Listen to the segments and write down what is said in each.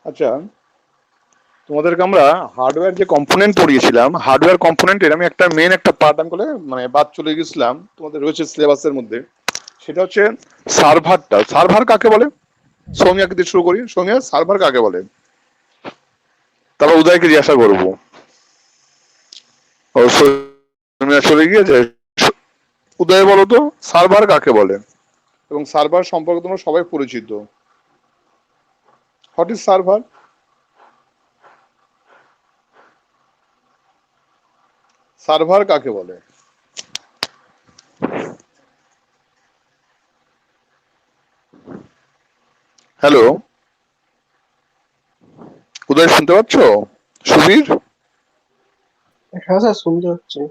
আচ্ছা, তোমাদেরকে আমরা হার্ডওয়্যার যে কম্পোনেন্ট পড়িয়েছিলাম, হার্ডওয়্যার কম্পোনেন্টের আমি একটা মেন একটা পার্ট আমি বলে মানে বাদ চলে গেছিলাম, তোমাদের রয়েছে সিলেবাসের মধ্যে। সেটা হচ্ছে সার্ভারটা। সার্ভার কাকে বলে? সৌমিয়াকে দিয়ে শুরু করি। সৌমিয়া, সার্ভার কাকে বলে? তারপর উদয়কে জিজ্ঞাসা করবো। ও সৌমিয়া চলে গিয়েছে। উদয় বলো তো, সার্ভার কাকে বলে? এবং সার্ভার সম্পর্কে তোমরা সবাই পরিচিত। What is server? সার্ভার কাকে বলে? হ্যালো, উদয় শুনতে পাচ্ছ? সুবীর? হ্যাঁ স্যার, শুনতে হচ্ছে।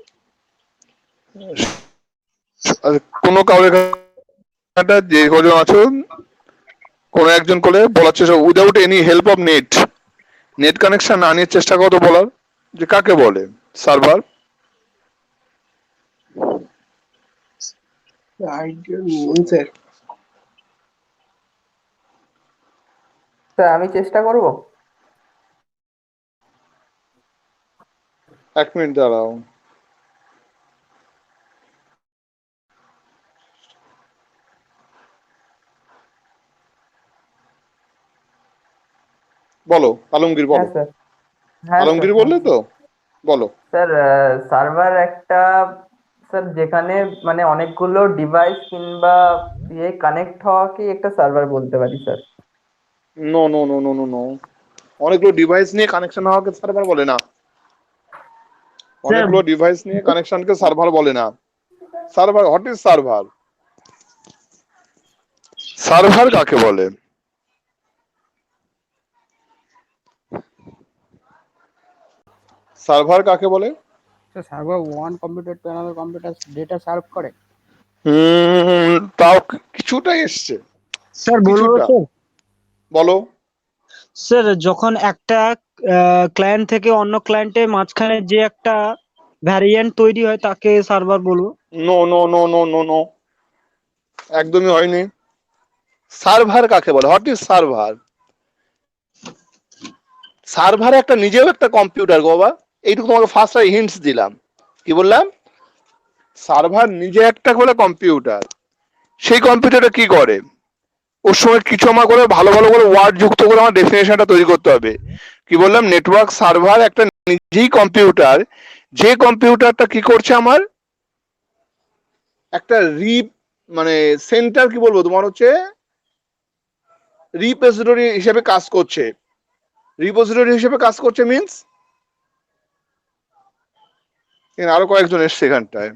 কোনো কাউরে যে কজন আছো, কোনো একজন করে বলার চেষ্টা, without any help of net, net connection না নিয়ে চেষ্টা করো বলার যে কাকে বলে সার্ভার। আইডিয়া নেই স্যার। স্যার আমি চেষ্টা করব। এক মিনিট দাঁড়াও। বলো আলমগীর, বলো। হ্যাঁ স্যার। হ্যাঁ স্যার, আলমগীর হ্যাঁ বললে তো, বলো। স্যার। সার্ভার একটা, স্যার যেখানে মানে অনেকগুলো ডিভাইস কিংবা ইয়ে কানেক্ট হওয়াকেই একটা সার্ভার বলতে পারি sir. No no no no no no, অনেকগুলো ডিভাইস নিয়ে কানেকশন হওয়াকে সার্ভার বলে না। স্যার অনেকগুলো ডিভাইস নিয়ে কানেকশনকে সার্ভার বলে না। Server, what is server? Server কাকে বলে? সার্ভার কাকে বলে? Server one computer to another computer data serve করে। তাও কিছুটা এসছে। স্যার বলবো কিছুটা স্যার। বলো। স্যার যখন একটা ক্লায়েন্ট থেকে অন্য ক্লায়েন্টের মাঝখানে যে একটা ভ্যারিয়েন্ট তৈরি হয় তাকে সার্ভার বলবো। No no no no no no, একদমই হয়নি। সার্ভার কাকে বলে? What is server? সার্ভার একটা নিজেও একটা কম্পিউটার গো বাবা। এইটুকু তোমাকে ফার্স্ট হিন্টস দিলাম। কি বললাম? সার্ভার নিজে একটা বলে কম্পিউটার। সেই কম্পিউটারটা কি করে? ওর সঙ্গে কিছু আমার করে ভালো ভালো করে ওয়ার্ড যুক্ত করে আমার ডেফিনেশনটা তৈরি করতে হবে। কি বললাম? নেটওয়ার্ক সার্ভার একটা নিজেই কম্পিউটার। যে কম্পিউটারটা কি করছে আমার একটা মানে সেন্টার, কি বলবো তোমার হচ্ছে রিপোজিটরি হিসেবে কাজ করছে। রিপোজিটরি হিসেবে কাজ করছে মিন্স আরো কয়েকজন এসছে এখানটায়।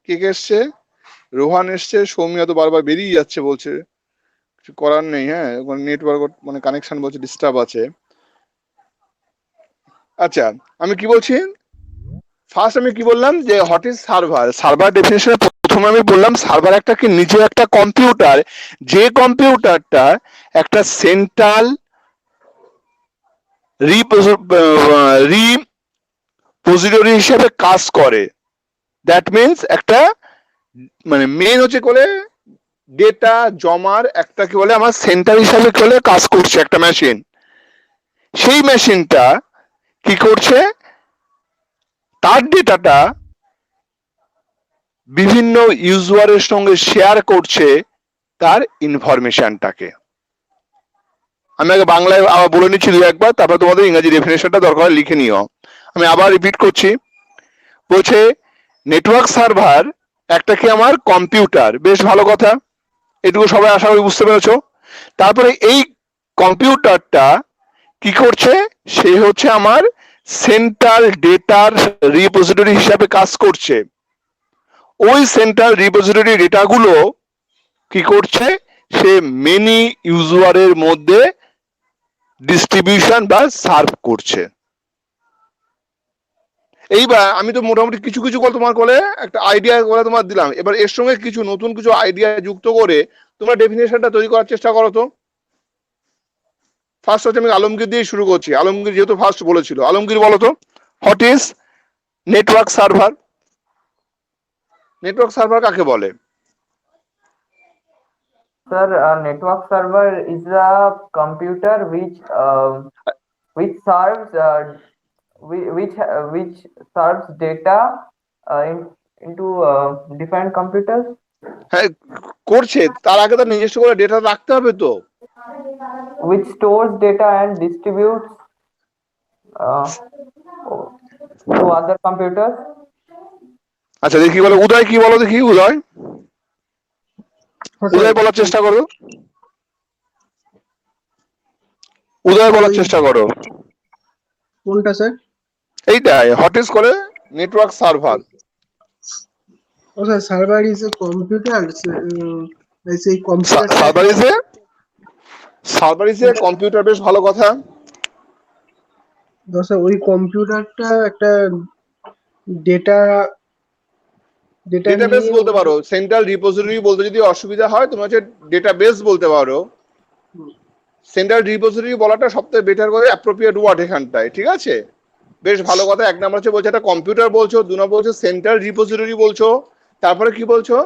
কে কে এসছে? রোহান এসছে, সৌমিয়া তো বারবার বেরিয়ে যাচ্ছে, বলছে কিছু করার নেই। হ্যাঁ, নেটওয়ার্ক মানে কানেকশন বলছে ডিস্টার্ব আছে। আচ্ছা, আমি কি বলছি? ফার্স্ট আমি কি বললাম যে হোয়াট ইজ সার্ভার। সার্ভার ডেফিনেশনে প্রথমে আমি বললাম সার্ভার একটা কি নিজে একটা কম্পিউটার, যে কম্পিউটারটা একটা সেন্ট্রাল রিপোজিটরি হিসেবে কাজ করে। দ্যাট মিনস একটা মানে মেন হচ্ছে বলে ডেটা জমার একটা কি বলে আমার সেন্টার হিসাবে বলে কাজ করছে একটা মেশিন। সেই মেশিনটা কি করছে? তার ডেটাটা বিভিন্ন ইউজারের সঙ্গে শেয়ার করছে তার ইনফরমেশনটাকে। আমি আগে বাংলায় আবার বলে নিচ্ছি দু একবার, তারপর তোমাদের ইংরেজি ডেফিনেশনটা দরকার লিখে নিও। আমি আবার রিপিট করছি। বলছে নেটওয়ার্ক সার্ভার একটা কি আমার কম্পিউটার। বেশ ভালো কথা, এটুকু সবাই আশা করি বুঝতে পেরেছো। তারপরে এই কম্পিউটারটা কি করছে? সে হচ্ছে আমার সেন্ট্রাল ডেটার রিপোজিটরি হিসাবে কাজ করছে। ওই সেন্ট্রাল রিপোজিটরি ডেটাগুলো কি করছে? সে মেনি ইউজারের মধ্যে ডিস্ট্রিবিউশন বা সার্ভ করছে। এইবার আমি তো মোটামুটি কিছু কিছু করে তোমার বলে একটা আইডিয়া করে তোমার দিলাম। এবার এর সঙ্গে কিছু নতুন কিছু আইডিয়া যুক্ত করে তোমরা ডেফিনেশনটা তৈরি করার চেষ্টা করো তো। ফার্স্ট হচ্ছে আমি আলমগীর দিয়ে শুরু করছি। আলমগীর যেহেতু ফার্স্ট বলেছিল, আলমগীর বলো তো what is network server. Network server কাকে বলে? Sir, a network server is a computer which serves which serves data into different computers, হ্যাঁ, করছে, তার আগে তার নিজস্ব করে ডেটা রাখতে হবে তো। which stores data and distributes to other computers. আচ্ছা দেখি বলো, উদয় কি বলো দেখি, উদয় উদয় বলার চেষ্টা করো, উদয় বলার চেষ্টা করো। কোনটা স্যার? এইটাই হটিস করে নেটওয়ার্ক সার্ভার। ও sir, server is a computer, সেই কম্পিউটারটা সার্ভার ইজ এ কম্পিউটার, বেশ ভালো কথা। স্যার ওই কম্পিউটারটা একটা ডেটা ডেটাবেস নিয়ে বলতে পারো, সেন্ট্রাল রিপোজিটরি বলতে যদি অসুবিধা হয় তুমি হচ্ছে ডেটাবেস বলতে পারো। সেন্ট্রাল রিপোজিটরি বলাটা সবথেকে বেটার করে অ্যাপ্রোপ্রিয়েট ওয়ার্ড এখানটায়, ঠিক আছে? বেশ ভালো কথা। এক নাম্বার হচ্ছে বলছে একটা কম্পিউটার বলছো, দু নম্বর হচ্ছে সেন্ট্রাল রিপোজিটরি বলছো, তারপরে কি বলছো,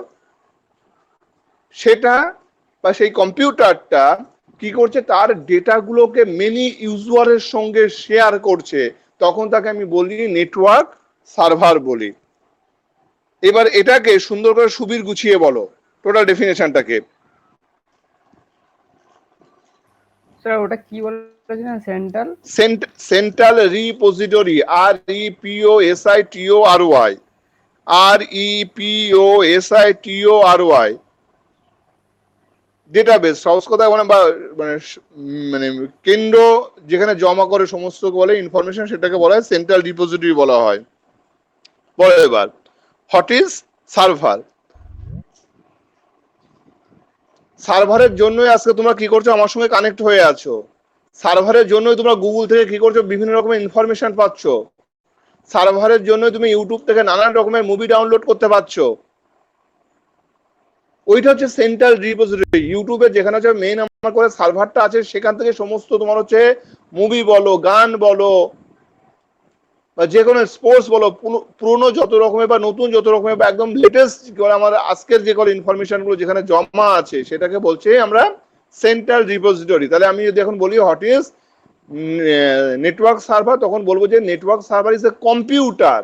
সেটা বা সেই কম্পিউটারটা কি করছে, তার ডেটাগুলোকে মেনি ইউজারের সঙ্গে শেয়ার করছে, তখন তাকে আমি বলি নেটওয়ার্ক সার্ভার বলি। এবার এটাকে সুন্দর করে সুবীর গুছিয়ে বলো টোটাল ডেফিনেশনটাকে। স্যার ওটা কি বলেছিলেন? Central central repository, REPOSITORY, REPOSITORY, database সহজ কথায় মানে মানে মানে কেন্দ্র যেখানে জমা করে সমস্ত বলে ইনফরমেশন, সেটাকে বলা হয় সেন্ট্রাল রিপোজিটরি বলা হয়। বলো এবার হোয়াট ইজ সার্ভার। সার্ভারের জন্যই আজকে তোমরা কি করছো, আমার সঙ্গে কানেক্ট হয়ে আছো। সার্ভারের জন্যই তোমরা গুগল থেকে কি করছো, বিভিন্ন রকমের ইনফরমেশন পাচ্ছ। সার্ভারের জন্যই তুমি ইউটিউব থেকে নানান রকমের মুভি ডাউনলোড করতে পারছো। ওইটা হচ্ছে সেন্ট্রাল রিপোজিটরি। ইউটিউবে যেখানে হচ্ছে মেইন আমার করে সার্ভারটা আছে, সেখান থেকে সমস্ত তোমার হচ্ছে মুভি বলো, গান বলো, বা যে কোনো স্পোর্টস বলো, পুরনো যত রকমের বা নতুন যত রকমের বা একদম লেটেস্ট আমার আজকের যে কোনো ইনফরমেশন গুলো যেখানে জমা আছে, সেটাকে বলছে আমরা সেন্ট্রাল রিপোজিটরি। তাহলে আমি যদি এখন বলি হোয়াট ইজ নেটওয়ার্ক সার্ভার, তখন বলবো যে network server is a computer.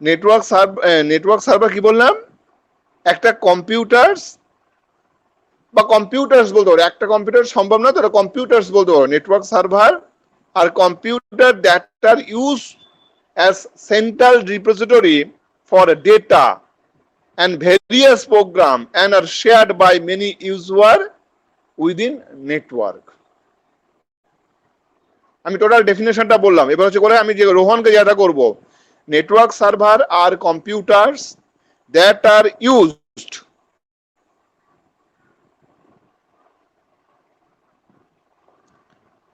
Network server কি বললাম, একটা কম্পিউটারস বা কম্পিউটারস বলতে পারো, একটা কম্পিউটার সম্ভব না, তাহলে কম্পিউটারস বলতে পারো। নেটওয়ার্ক সার্ভার আর computer that are use as central repository for data and various program and are shared by many user within network. আমি টোটাল ডেফিনেশনটা বললাম। এবার হচ্ছে করে আমি যে রোহনকে যেটা করব, নেটওয়ার্ক সার্ভার আর কম্পিউটারস দ্যাট আর ইউজড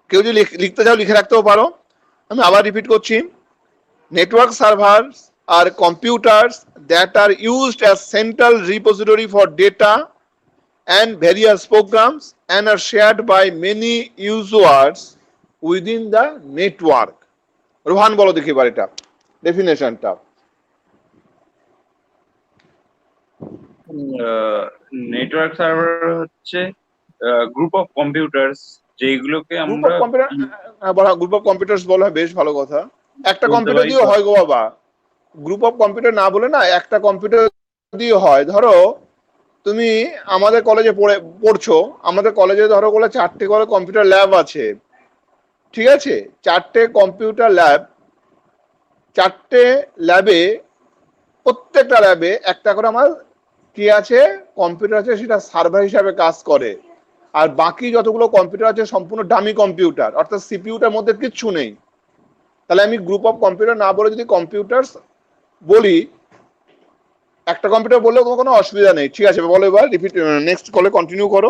কেউ যদি লিখতে চাও লিখে রাখতেও পারো। আমি আবার রিপিট করছি, network server are computers that are used as central repository for data and various programs and are shared by many users within the network. Rohan বলো দেখি এবার এটা ডেফিনেশনটা। নেটওয়ার্ক সার্ভার হচ্ছে গ্রুপ অফ কম্পিউটারস যেগুলোকে আমরা গ্রুপ অফ কম্পিউটারস বলা হয়, বেশ ভালো কথা। একটা বলতে কম্পিউটার পারি দিয়ে হয় গো বাবা, গ্রুপ অফ কম্পিউটার না বলে না, একটা কম্পিউটার দিয়ে হয়। ধরো তুমি আমাদের কলেজে পড়ছো, আমাদের কলেজে ধরো বলে 4টে করে কম্পিউটার ল্যাব আছে, ঠিক আছে? 4টে কম্পিউটার ল্যাব, 4টে ল্যাবে প্রত্যেকটা ল্যাবে একটা করে আমার কি আছে, কম্পিউটার আছে, সেটা সার্ভার হিসাবে কাজ করে। আর বাকি যতগুলো কম্পিউটার আছে সম্পূর্ণ ডামি কম্পিউটার, অর্থাৎ সিপিইউটার মধ্যে কিচ্ছু নেই। তাহলে আমি গ্রুপ অফ কম্পিউটার না বলে যদি কম্পিউটার বলি, একটা কম্পিউটার বললেও কোনো অসুবিধা নেই, ঠিক আছে? বলো এবার রিপিট, নেক্সট কলে কন্টিনিউ করো।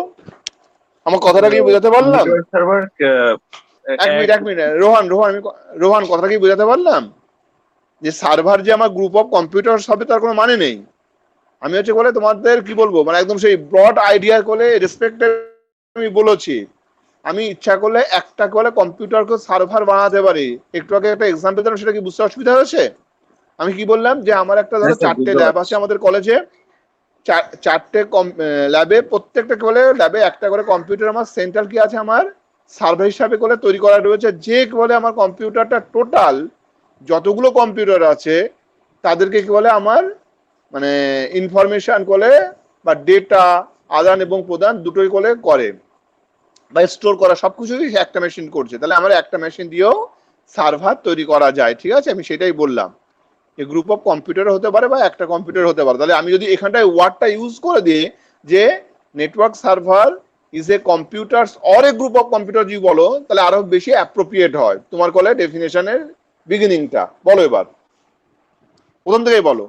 আমার কথাটা কি বোঝাতে পারলাম? নেটওয়ার্ক সার্ভার এক মিনিট রোহান কথাটা কি বোঝাতে পারলাম? যে সার্ভার যে আমার গ্রুপ অফ কম্পিউটার হবে তার কোনো মানে নেই। আমি হচ্ছে বলে তোমাদের কি বলবো, মানে একদম সেই ব্রড আইডিয়া করে রেসপেক্টে আমি বলেছি। আমি ইচ্ছা করলে একটা করে কম্পিউটারকে সার্ভার বানাতে পারি। একটু আগে একটা এক্সাম্পল দিলাম, সেটা কি বুঝতে অসুবিধা হয়েছে? আমি কি বললাম যে আমার একটা ধরো 4টে ল্যাব আছে আমাদের কলেজে, চারটে ল্যাবে, প্রত্যেকটা কি বলে ল্যাবে একটা করে কম্পিউটার আমার সেন্ট্রাল কি আছে আমার সার্ভার হিসাবে করে তৈরি করা রয়েছে। যে কি বলে আমার কম্পিউটারটা টোটাল যতগুলো কম্পিউটার আছে তাদেরকে কি বলে আমার মানে ইনফরমেশন বলে বা ডেটা আদান এবং প্রদান দুটোই করে বা স্টোর করা সবকিছুই একটা মেশিন করছে। তাহলে আমার একটা মেশিন দিয়েও সার্ভার তৈরি করা যায়, ঠিক আছে? আমি সেটাই বললাম, এই গ্রুপ অফ কম্পিউটার হতে পারে বা একটা কম্পিউটার হতে পারে। তাহলে আমি যদি এখানটায় ওয়ার্ডটা ইউজ করে দিই যে network server is A computers or a group of computer যদি বলো, তাহলে আরো বেশি অ্যাপ্রোপ্রিয়েট হয়। তোমার কলে ডেফিনেশনের বিগিনিংটা বলো, এবার প্রথম থেকেই বলো।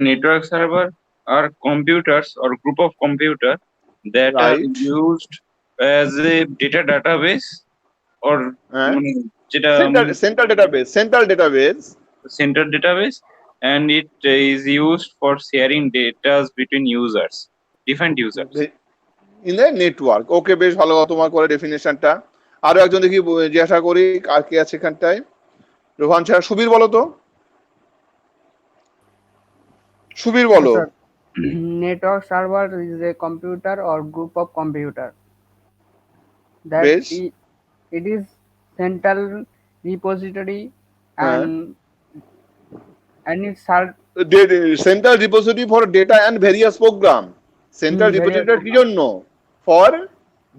Network server are computers or group of computer that are Right. used as a data database or হ্যাঁ, যেটা central database center database, and it is used for sharing data between users, different users. In the network. Okay, বেশ ভালো তোমার করে ডেফিনেশনটা। আরো একজন দেখি জিজ্ঞাসা করি আর কে আছে এখানটায়। রোহান স্যার, সুবীর বলো তো, সুবীর বলো। Sir, network server is a computer or group of computer that বেশ। it is central repository হ্যাঁ, and it's served central repository for data and various program. সেন্ট্রাল রিপোজিটরি কি জন্য? ফর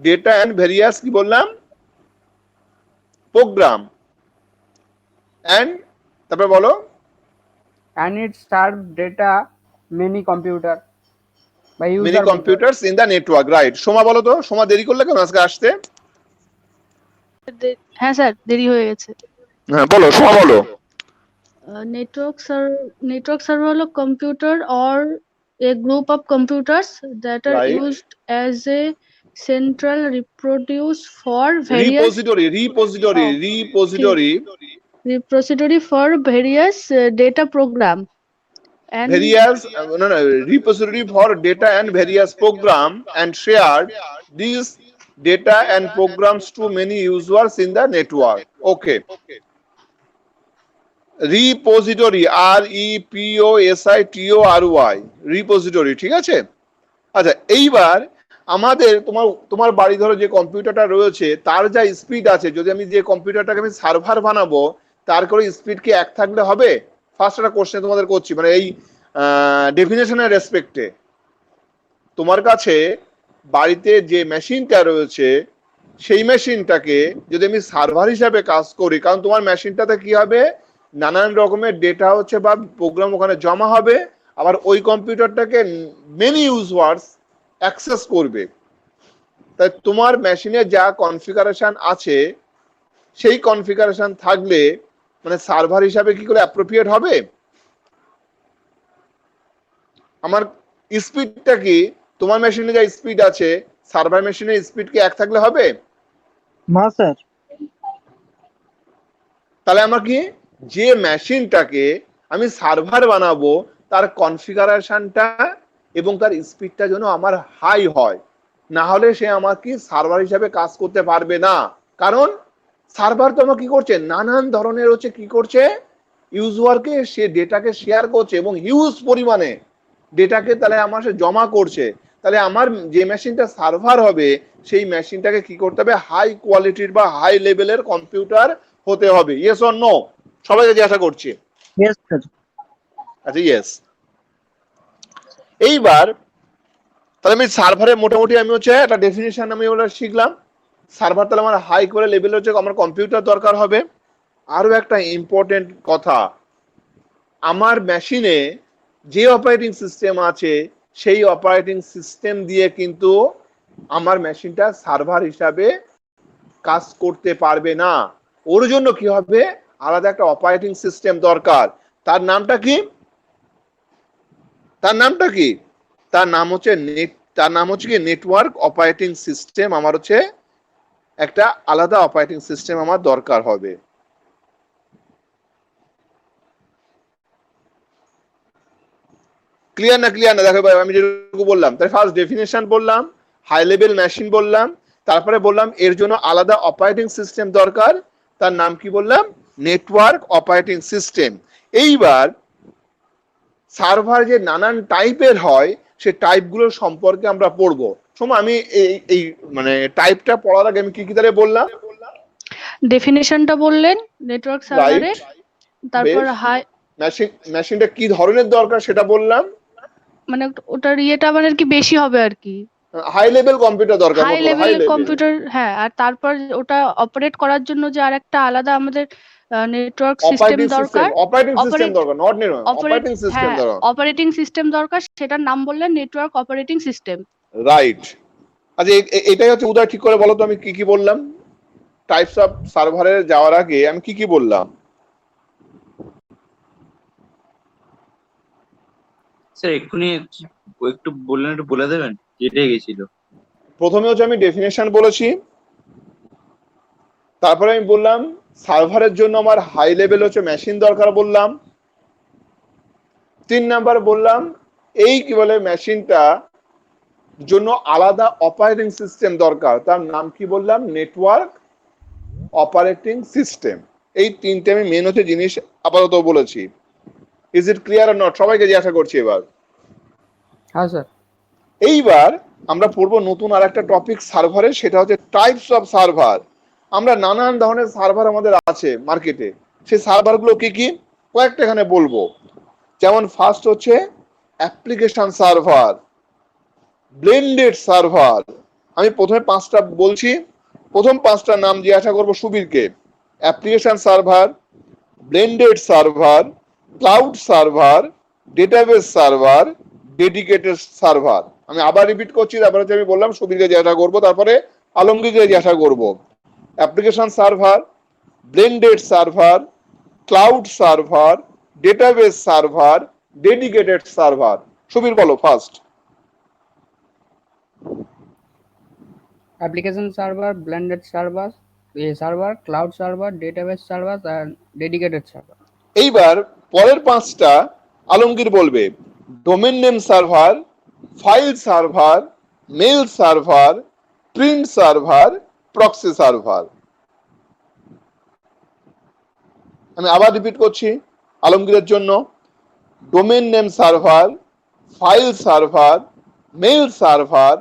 ডেটা অ্যান্ড ভেরিয়াস কি বললাম প্রোগ্রাম। অ্যান্ড তারপরে বলো and it serve data many computer by user many computers in the network, right. Soma বলো তো, সোমা দেরি করলে কেন আজকে আসতে? হ্যাঁ স্যার, দেরি হয়ে গেছে। হ্যাঁ বলো, সোমা বলো। নেটওয়ার্ক সার্ভার হলো computer or a group of computers that are Right. Used as a central reproduce for various repository for various data program and repository for data and various program and shared these data and programs to many users in the network. Okay. Repository, REPOSITORY, repository, ঠিক আছে? আচ্ছা, এইবার আমাদের তোমার বাড়ি ধরো যে কম্পিউটারটা রয়েছে তার যা স্পিড আছে, যদি আমি যে কম্পিউটারটাকে আমি সার্ভার বানাবো তার করে স্পিড কি এক থাকলে হবে? ফার্স্ট একটা কোশ্চেন তোমাদের করছি, মানে এই ডেফিনেশনের রেসপেক্টে। তোমার কাছে বাড়িতে যে মেশিনটা রয়েছে সেই মেশিনটাকে যদি আমি সার্ভার হিসাবে কাজ করি, কারণ তোমার মেশিনটাতে কি হবে, নানান রকমের ডেটা হচ্ছে বা প্রোগ্রাম ওখানে জমা হবে, আবার ওই কম্পিউটারটাকে মেনি ইউজার্স অ্যাক্সেস করবে। তাই তোমার মেশিনে যা কনফিগারেশন আছে সেই কনফিগারেশন থাকলে মানে সার্ভার হিসাবে কি করে অ্যাপ্রোপ্রিয়েট হবে? আমার স্পিডটা কি তোমার মেশিনে যা স্পিড আছে সার্ভার মেশিনের স্পিড কি এক থাকলে হবে? না স্যার। তাহলে আমার কি যে মেশিনটাকে আমি সার্ভার বানাবো তার কনফিগারেশনটা এবং তার স্পিডটা যেন আমার হাই হয়, না হলে সে আমার কি সার্ভার হিসাবে কাজ করতে পারবে না। কারণ সার্ভার তো আমার কি করছে, নানান ধরনের হচ্ছে কি করছে, ইউজারকে সে ডেটাকে শেয়ার করছে এবং হিউজ পরিমাণে ডেটাকে তাহলে আমার সে জমা করছে। তাহলে আমার যে মেশিনটা সার্ভার হবে সেই মেশিনটাকে কি করতে হবে, হাই কোয়ালিটির বা হাই লেভেলের কম্পিউটার হতে হবে। Yes or no? সবাইকে জিজ্ঞাসা করছি। Yes sir. আচ্ছা, ইয়েস। এইবার তাহলে আমি সার্ভারে মোটামুটি আমি হচ্ছে একটা ডেফিনিশন আমি ওটা শিখলাম। সার্ভার তাহলে আমার হাই করে লেভেল হচ্ছে আমার কম্পিউটার দরকার হবে। আরো একটা ইম্পর্টেন্ট কথা, আমার মেশিনে যে অপারেটিং সিস্টেম আছে সেই অপারেটিং সিস্টেম দিয়ে কিন্তু আমার মেশিনটা সার্ভার হিসাবে কাজ করতে পারবে না। ওর জন্য কি হবে, আলাদা একটা অপারেটিং সিস্টেম দরকার। তার নামটা কি? তার নাম হচ্ছে কি নেটওয়ার্ক অপারেটিং সিস্টেম। আমার হচ্ছে একটা আলাদা অপারেটিং সিস্টেম আমার দরকার হবে। ক্লিয়ার না? দেখো ভাই, আমি যেটুকু বললাম, তাই ফার্স্ট ডেফিনেশন বললাম, হাই লেভেল মেশিন বললাম, তারপরে বললাম এর জন্য আলাদা অপারেটিং সিস্টেম দরকার, তার নাম কি বললাম, নেটওয়ার্ক অপারেটিং সিস্টেম। এইবার সার্ভার যে নানান টাইপের হয় সে টাইপগুলো সম্পর্কে আমরা পড়বো। সময় আমি এই মানে টাইপটা পড়ার আগে আমি কি কি তাহলে বললাম? ডেফিনেশনটা বললেন নেটওয়ার্ক সার্ভারের, তারপর হাই মেশিনটা কি ধরনের দরকার সেটা বললাম, মানে ওটার ইয়েটা মানে আর কি বেশি হবে আর কি, হাই লেভেল কম্পিউটার দরকার, high high level level computer. হ্যাঁ, আর তারপর ওটা অপারেট করার জন্য যে আরেকটা আলাদা আমাদের নেটওয়ার্ক সিস্টেম দরকার, অপারেটিং সিস্টেম দরকার, not network, operate operating system হ্যাঁ দরকার, অপারেটিং সিস্টেম দরকার, সেটার নাম বললেন নেটওয়ার্ক অপারেটিং সিস্টেম। রাইট। আচ্ছা এটাই হচ্ছে উদয়, ঠিক করে বলো তো আমি কি কি বললাম? টাইপস অফ সার্ভারে যাওয়ার আগে আমি কি কি বললাম? স্যার এক্ষুনি একটু বললেন, একটু বলে দেবেন, কেটে গেছিল। প্রথমে হচ্ছে আমি ডেফিনেশন বলেছি, তারপরে আমি বললাম সার্ভারের জন্য আমার হাই লেভেল হচ্ছে মেশিন দরকার বললাম। 3 নাম্বার বললাম এই কি বলে মেশিনটা জন্য আলাদা অপারেটিং সিস্টেম দরকার, তার নাম কি বললাম? Network operating system. এই তিনটে আমি মেন হচ্ছে জিনিস আপাতত বলেছি। Is it clear or not? সবাইকে জিজ্ঞাসা করছি এবার। হ্যাঁ স্যার। এইবার আমরা পড়বো নতুন আর একটা টপিক সার্ভারে, সেটা হচ্ছে টাইপস অফ সার্ভার। আমরা নানান ধরনের সার্ভার আমাদের আছে মার্কেটে, সেই সার্ভারগুলো কি কি কয়েকটা এখানে বলবো। যেমন ফার্স্ট হচ্ছে অ্যাপ্লিকেশন সার্ভার, ব্লেন্ডেড সার্ভার। আমি প্রথমে 5টা বলছি, প্রথম 5টার নাম জিজ্ঞাসা করবো সুবীরকে। Application server, blended server, cloud server, database server, dedicated server. আমি আবার রিপিট করছি, তারপরে আমি বললাম সুবীরকে জিজ্ঞাসা করবো, তারপরে আলমগীরকে জিজ্ঞাসা করবো। Application server, blended server, cloud server, database server, dedicated server. Subir বলো first. Application server, blended server, server, cloud server, database server আর ডেডিকেটেড সার্ভার। এইবার পরের 5টা আলমগীর বলবে। Domain name server, file server, mail server, print server, proxy server. আমি আবার repeat করছি আলমগীরের জন্য। Domain name server, file server, mail server,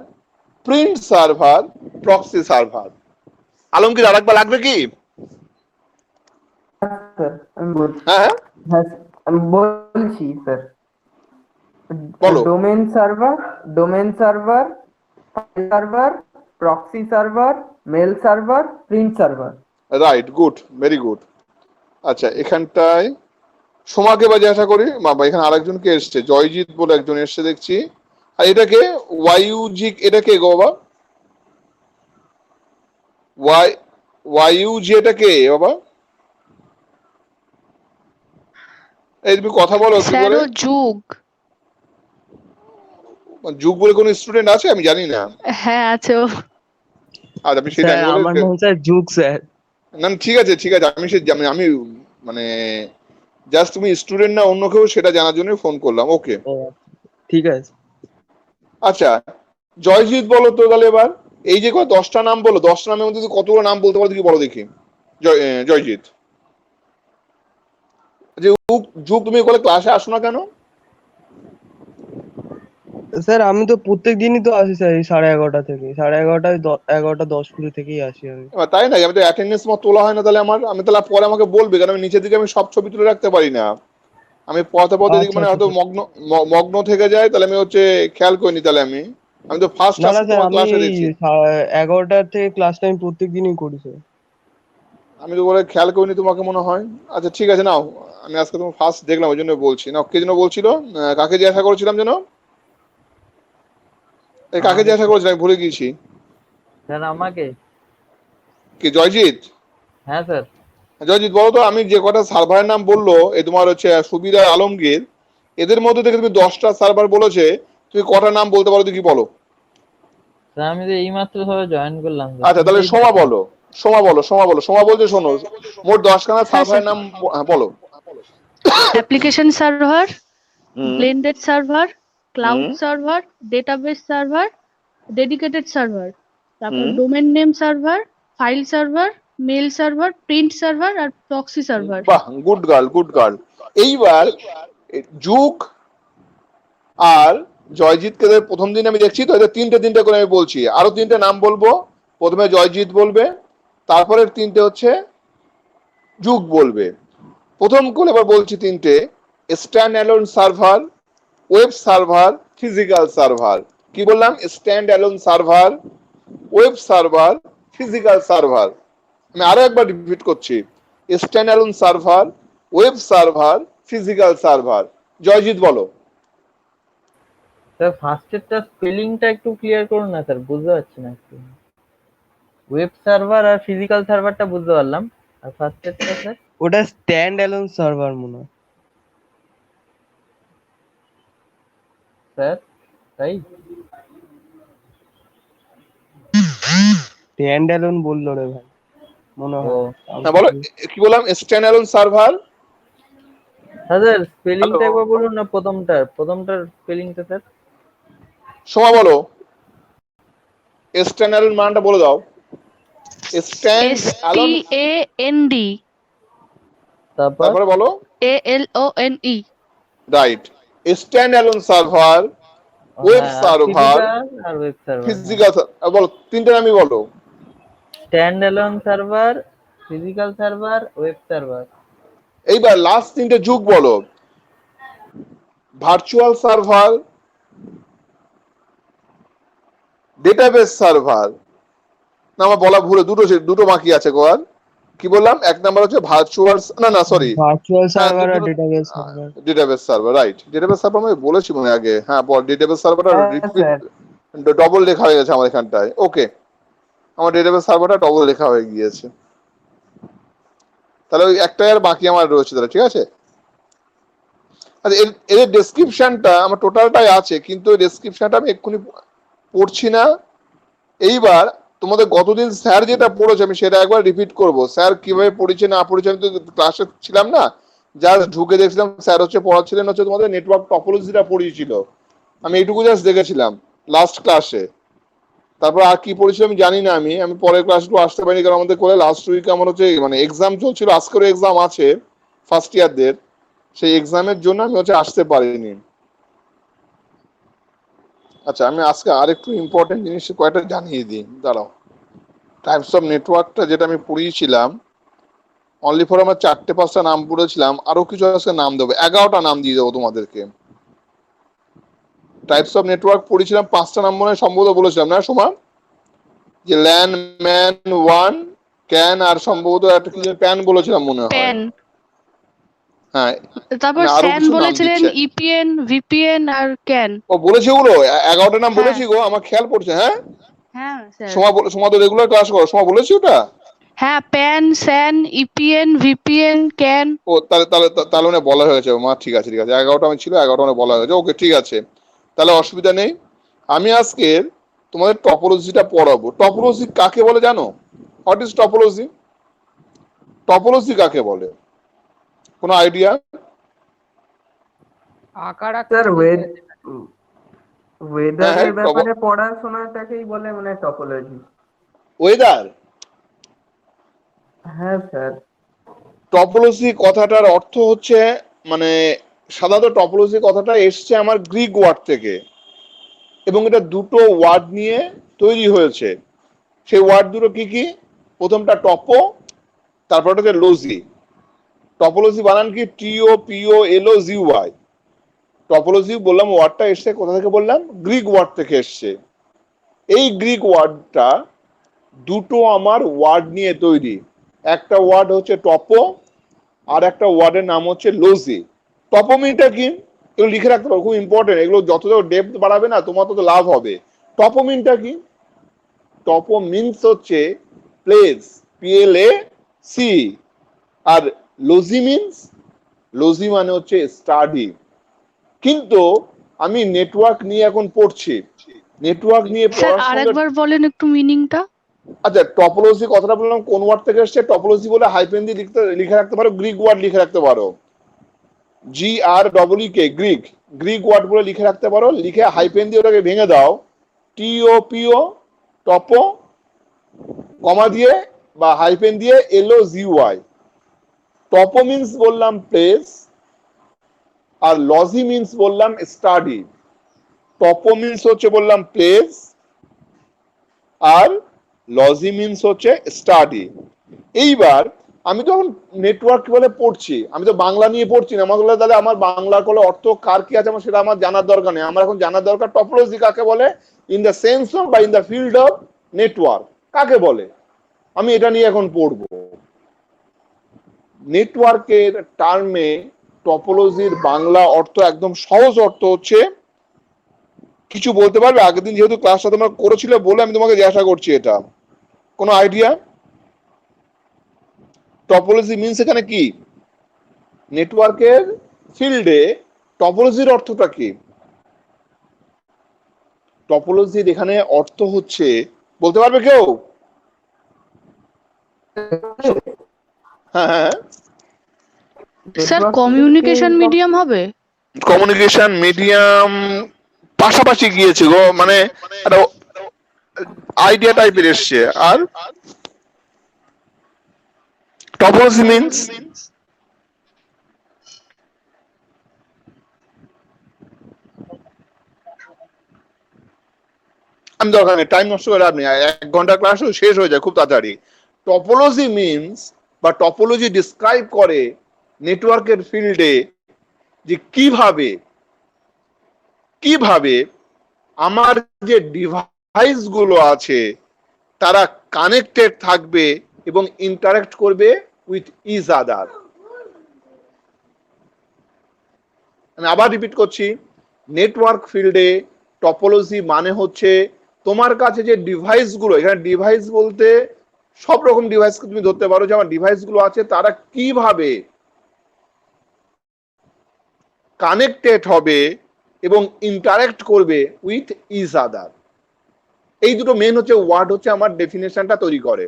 print server, proxy server. Alamgir আরেকবার লাগবে কি? স্যার আমি বলছি। হ্যাঁ হ্যাঁ আমি বলছি স্যার। বলো। Domain server, file server, proxy server, mail server, print server. Right, good, very good. আচ্ছা এখানটায় সোমাকে বা জিজ্ঞাসা করি। বাবা এখানে আরেকজনকে এসছে, জয়জিৎ বলে একজন এসছে দেখছি। আর এটাকে ওয়াইউজি, এটাকে গো বাবা ওয়াইউজি, এটা কে বাবা? এই তুমি কথা বলো কি স্যার করে? ও যুগ। যুগ বলে কোন স্টুডেন্ট আছে? আমি জানি না। হ্যাঁ আছে ও। আর আমি সেটা স্যার আমার নাম স্যার যুগ স্যার। না ঠিক আছে ঠিক আছে, আমি সে আমি মানে জাস্ট তুমি স্টুডেন্ট না অন্য কেউ সেটা জানার জন্য ফোন করলাম। ওকে ঠিক আছে। আচ্ছা জয়জিৎ বলো তো তাহলে এবার এই যে 10টা নাম বলো, 10টা নামের মধ্যে তুমি কতগুলো নাম বলতে পারো দেখি, বলো দেখি জয়জিৎ। যে যুগ তুমি বলে ক্লাসে আসো না কেন? স্যার আমি তো প্রত্যেক দিনই তো আসি স্যার, এই 11:30 থেকে 11:30, 11:10 থেকেই আসি আমি। তাই না? আমি তো অ্যাটেন্ডেন্স মত তোলা হয় না, তাহলে আমি তাহলে পরে আমাকে বলবে, কারণ আমি নিচের দিকে আমি সব ছবি তুলে রাখতে পারি না। আমি পথে পথে দিকে মানে হয়তো মগ্ন থেকে যায়, তাহলে আমি হচ্ছে খেয়াল করিনি। তাহলে আমি তো ফার্স্ট না না স্যার, আমি ক্লাসে দেখছি। 11:30 থেকে ক্লাসটা আমি প্রত্যেক দিনই করি স্যার। আমি তো বলে খেয়াল করিনি তোমাকে মনে হয়। আচ্ছা ঠিক আছে, নাও আমি আজকে তোমার ফার্স্ট দেখলাম ওই জন্য বলছি। না কে যেন বলছিল, কাকে জিজ্ঞাসা করেছিলাম যেন, এই কাকে জিজ্ঞাসা করেছিলাম আমি ভুলে গিয়েছি। স্যার আমাকে? কি জয়জিৎ? হ্যাঁ স্যার। জয়জিৎ বলো তো, আমি যে কটা সার্ভারের নাম বললো এই তোমার হচ্ছে সুবির আর আলমগীর, এদের মধ্যে থেকে তুমি 10টা সার্ভার বলেছে, তুমি কটা নাম বলতে পারো দেখি বলো। স্যার আমি তো এইমাত্র সবে জয়েন করলাম। আচ্ছা তাহলে সোমা বলো, সোমা বলছে শোনো, মোট 10খানা সার্ভারের নাম বলো। Application server, blended server, cloud server, database server, dedicated server, তারপর domain name server, file server, mail server, print server আর প্রক্সি সার্ভার। বাহ, গুড গার্ল, গুড গার্ল। এইবার যুগ আর জয়জিৎকে প্রথম দিন আমি দেখছি তো, এদের তিনটে করে আমি বলছি, আরো তিনটে নাম বলবো। প্রথমে জয়জিৎ বলবে, তারপরে তিনটে হচ্ছে যুগ বলবে। প্রথম করে এবার বলছি তিনটে: stand alone server, web server, physical server. কি বললাম? Stand alone server, web server, physical server. আমি আরো একবার রিপিট করছি: stand alone server, web server, physical server. Joyjit বলো। স্যার ফার্স্টেরটা স্পেলিংটা একটু ক্লিয়ার করুন না স্যার, বুঝতে পারছি না একটু। ওয়েব সার্ভার আর ফিজিক্যাল সার্ভারটা বুঝতে পারলাম, আর ফার্স্টেরটা স্যার? ওটা স্ট্যান্ড অ্যালোন সার্ভার মনে হয় স্যার তাই? স্ট্যান্ড অ্যালোন বললো রে ভাই মনে ও হয়। হ্যাঁ বলো, কি বললাম? Stand alone server. স্যার স্পেলিংটা একবার বলুন না, প্রথমটার স্পেলিংটা স্যার। সোমা বলো, স্ট্যান্ড অ্যালোন মানটা বলে দাও। স্ট্যান্ড অ্যালোন, STAND তারপরে বলো। ALONE right. Stand alone server, web server, আর ওয়েব সার্ভার। ফিজিক্যাল। বলো তিনটে নামই বলো। Stand alone server, physical server, web server. এইবার লাস্ট তিনটে যুগ বলো: ভার্চুয়াল সার্ভার, ডেটাবেস সার্ভার। না আমার বলা ভুলে দুটো বাকি আছে গো। আর কি বললাম? এক নাম্বার হচ্ছে ভার্চুয়াল, না সরি, ভার্চুয়াল সার্ভার আর database server. Database server, right. Database server আমি বলেছি মনে হয় আগে। হ্যাঁ বল, ডেটাবেস সার্ভারটা ডবল লেখা হয়ে গেছে আমার এখানটায়। ওকে, আমার ডেটাবেস সার্ভারটা ডবল লেখা হয়ে গিয়েছে। তাহলে ওই একটাই আর বাকি আমার রয়েছে তাহলে, ঠিক আছে? আচ্ছা, এর ডেসক্রিপশনটা আমার টোটালটাই আছে, কিন্তু ওই ডেসক্রিপশনটা আমি এক্ষুনি পড়ছি না। এইবার তোমাদের গতদিন স্যার যেটা পড়েছে আমি সেটা একবার রিপিট করব। স্যার কিভাবে পড়েছে না পড়েছে, আমি তো ক্লাসে ছিলাম না, জাস্ট ঢুকে দেখছিলাম স্যার হচ্ছে পড়াচ্ছিলেন, হচ্ছে তোমাদের নেটওয়ার্ক টপোলজিটা পড়িয়েছিল। আমি এইটুকু জাস্ট দেখেছিলাম লাস্ট ক্লাসে। তারপর আর কি পড়েছিল আমি জানি না। আমি পরের ক্লাসটু আসতে পারিনি, কারণ আমাদের করে লাস্ট উইক আমার হচ্ছে মানে এক্সাম চলছিল, আজকেরও এক্সাম আছে ফার্স্ট ইয়ারদের। সেই এক্সামের জন্য আমি হচ্ছে আসতে পারিনি। আচ্ছা, আমি আজকে আরেকটু ইম্পর্টেন্ট জিনিস কয়েকটা জানিয়ে দিই, দাঁড়াও। টাইপস অফ নেটওয়ার্কটা যেটা আমি পড়িয়েছিলাম, অনলি ফর আমার 4-5টা নাম পড়েছিলাম, আরো কিছু আজকে নাম দেবো, 11টা নাম দিয়ে দেবো তোমাদেরকে। টাইপস অফ নেটওয়ার্ক পড়েছিলাম 5টা নাম মনে হয় সম্ভবত বলেছিলাম না সোমা? যে ল্যান, ম্যান, ওয়ান, ক্যান, আর সম্ভবত একটা কি প্যান বলেছিলাম মনে হয়। PAN হ্যাঁ, তারপর আরো SAN কিছু নাম বলেছিলেন, দিচ্ছে। EPN VPN R CAN। ও বলেছি ওগুলো 11টা নাম হ্যাঁ। বলেছি গো, আমার খেয়াল পড়ছে। হ্যাঁ হ্যাঁ স্যার। সোমা তো রেগুলার ক্লাস করো, সোমা বলেছি ওটা? হ্যাঁ, PAN SAN EPN VPN CAN। ও তাহলে মানে বলা হয়েছে মা। ঠিক আছে 11টা আমি ছিল, 11টা মানে বলা হয়েছে। ওকে ঠিক আছে, তাহলে অসুবিধা নেই। আমি আজকে তোমাদের টপোলজিটা পড়াবো। টপোলজি কাকে বলে জানো? What is topology? টপোলজি কাকে বলে? কোনো আইডিয়া? আকার স্যার হ্যাঁ, ওয়েদারের ব্যাপারে পড়াশোনাটাকেই বলে মানে টপোলজি। ওয়েদার? হ্যাঁ স্যার। টপোলজি কথাটার অর্থ হচ্ছে, মানে সাধারণত টপোলজি কথাটা এসছে আমার গ্রিক ওয়ার্ড থেকে, এবং এটা দুটো ওয়ার্ড নিয়ে তৈরি হয়েছে। সেই ওয়ার্ড দুটো কি কি? প্রথমটা টপো, তারপর হচ্ছে লজি। টপোলজি বানান কি? TOPOLOGY। টপোলজি বললাম ওয়ার্ডটা এসছে কোথা থেকে বললাম? গ্রিক ওয়ার্ড থেকে এসছে। এই গ্রিক ওয়ার্ডটা দুটো আমার ওয়ার্ড নিয়ে তৈরি। একটা ওয়ার্ড হচ্ছে টপো, আর একটা ওয়ার্ডের নাম হচ্ছে লজি। টপোমিটা কি? এগুলো লিখে রাখতে পারো, খুব ইম্পর্টেন্ট। এগুলো যত ডেপথ বাড়াবে না তোমার তত লাভ হবে। টপোমিনটা কি? টপো মিনস হচ্ছে প্লেস, PLAC। আর লজি মিনস, লজি মানে হচ্ছে স্টাডি। কিন্তু আমি নেটওয়ার্ক নিয়ে এখন পড়ছি, নেটওয়ার্ক নিয়ে স্যার পড়ার সঙ্গে। আরেকবার বলেন একটু মিনিংটা। আচ্ছা, টপোলজি কথাটা বললাম কোন ওয়ার্ড থেকে এসছে? টপোলজি বলে হাইফেন দিয়ে লিখে রাখতে পারো, গ্রিক ওয়ার্ড লিখে রাখতে পারো, GREEK, গ্রিক ওয়ার্ড বলে লিখে রাখতে পারো। লিখে হাইফেন দিয়ে ওটাকে ভেঙে দাও, TOPO, টপো, কমা দিয়ে বা হাইফেন দিয়ে LOGY। টপো মিন্স বললাম প্লেস, আর লজি মিন্স বললাম স্টাডি। টপো মিন্স হচ্ছে বললাম প্লেস, আর লজি মিন্স হচ্ছে স্টাডি। এইবার আমি যখন নেটওয়ার্ক বলে পড়ছি, আমি তো বাংলা নিয়ে পড়ছি না, আমার তাহলে আমার বাংলার কোলে অর্থ কার কি আছে আমার সেটা আমার জানার দরকার নেই। আমার এখন জানার দরকার টপোলজি কাকে বলে, ইন দ্য সেন্স অফ বা in the field of network কাকে বলে, আমি এটা নিয়ে এখন পড়বো। নেটওয়ার্কের টার্মে টপোলজির বাংলা অর্থ একদম সহজ অর্থ হচ্ছে, কিছু বলতে পারবে? আগের দিন যেহেতু ক্লাসটা তোমরা করেছিলে বলে আমি তোমাকে জিজ্ঞাসা করছি, এটা কোনো আইডিয়া? টপোলজি মিন্স এখানে কি? নেটওয়ার্কের ফিল্ডে টপোলজির অর্থটা কি? টপোলজির এখানে অর্থ হচ্ছে, বলতে পারবে কেউ? হ্যাঁ হ্যাঁ, স্যার কমিউনিকেশন মিডিয়াম হবে? কমিউনিকেশন মিডিয়াম পাশাপাশি গিয়েছে গো, মানে একটা আইডিয়া টাইপের এসছে। আর টপোলজি মিন্স আমি দরকার নেই, টাইম নষ্ট করে আপনি 1 ঘন্টা ক্লাস শেষ হয়ে যায় খুব তাড়াতাড়ি। টপোলজি মিন্স বা টপোলজি ডিসক্রাইব করে নেটওয়ার্কের ফিল্ডে যে কিভাবে আমার যে ডিভাইস গুলো আছে তারা কানেক্টেড থাকবে এবং ইন্টারেক্ট করবে উইথ ইজ আদার। আমি আবার রিপিট করছি, নেটওয়ার্ক ফিল্ডে টপোলজি মানে হচ্ছে তোমার কাছে যে ডিভাইস গুলো, এখানে ডিভাইস বলতে সব রকম ডিভাইসকে তুমি ধরতে পারো, যে আমার ডিভাইস গুলো আছে তারা কিভাবে কানেক্টেড হবে এবং ইন্টারেক্ট করবে উইথ ইজ আদার। এই দুটো মেন হচ্ছে ওয়ার্ড হচ্ছে আমার ডেফিনেশনটা তৈরি করে।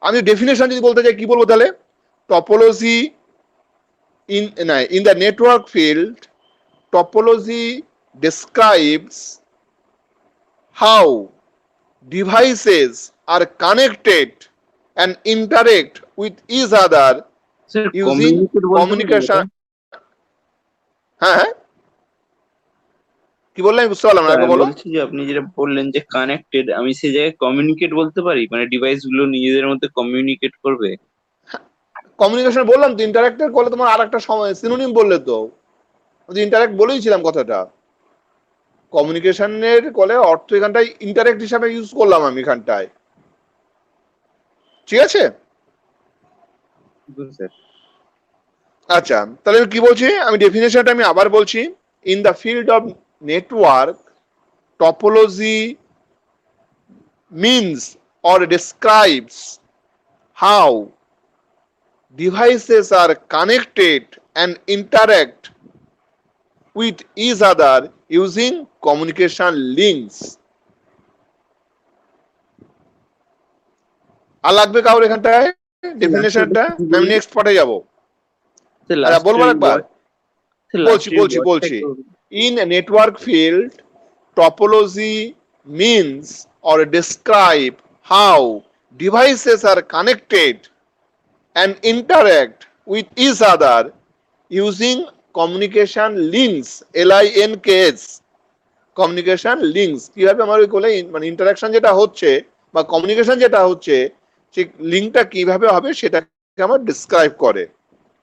আমি ডেফিনেশন যদি বলতে চাই কি বলবো তাহলে? Topology in the network field, topology describes how devices are connected and interact with each other sir using communication. হ্যাঁ কি বললেন আমি বুঝতে পারলাম না, একবার বলো। বলছি যে আপনি যেটা বললেন যে কানেক্টেড, আমি সেই জায়গায় কমিউনিকেট বলতে পারি, মানে ডিভাইস গুলো নিজেদের মধ্যে কমিউনিকেট করবে। কমিউনিকেশন বললাম তো, ইন্টারাক্টের করলে তোমার আর একটা সিনোনিম বললে তো, ইন্টারাক্ট বলেইছিলাম কথাটা। কমিউনিকেশনের কলে অর্থ এখানটায় ইন্টারেক্ট হিসাবে ইউজ করলাম আমি এখানটায়, ঠিক আছে? আচ্ছা তাহলে আমি কি বলছি, আমি ডেফিনেশনটা আমি আবার বলছি। In the field of network, topology means or describes how devices are connected and interact with each other using communication links. আর লাগবে কাউর এখানটায় ডেফিনেশনটা? আমি নেক্সট পার্টে যাব। আচ্ছা বলবার একবার, বলছি in a network field, topology means or describe how devices are connected and interact with each other using communication links, LINKs, communication links। কিভাবে আমার ওই কোলে মানে ইন্টারাকশন যেটা হচ্ছে বা কমিউনিকেশন যেটা হচ্ছে সেই লিঙ্কটা কিভাবে হবে সেটাকে আমার ডিসক্রাইব করে।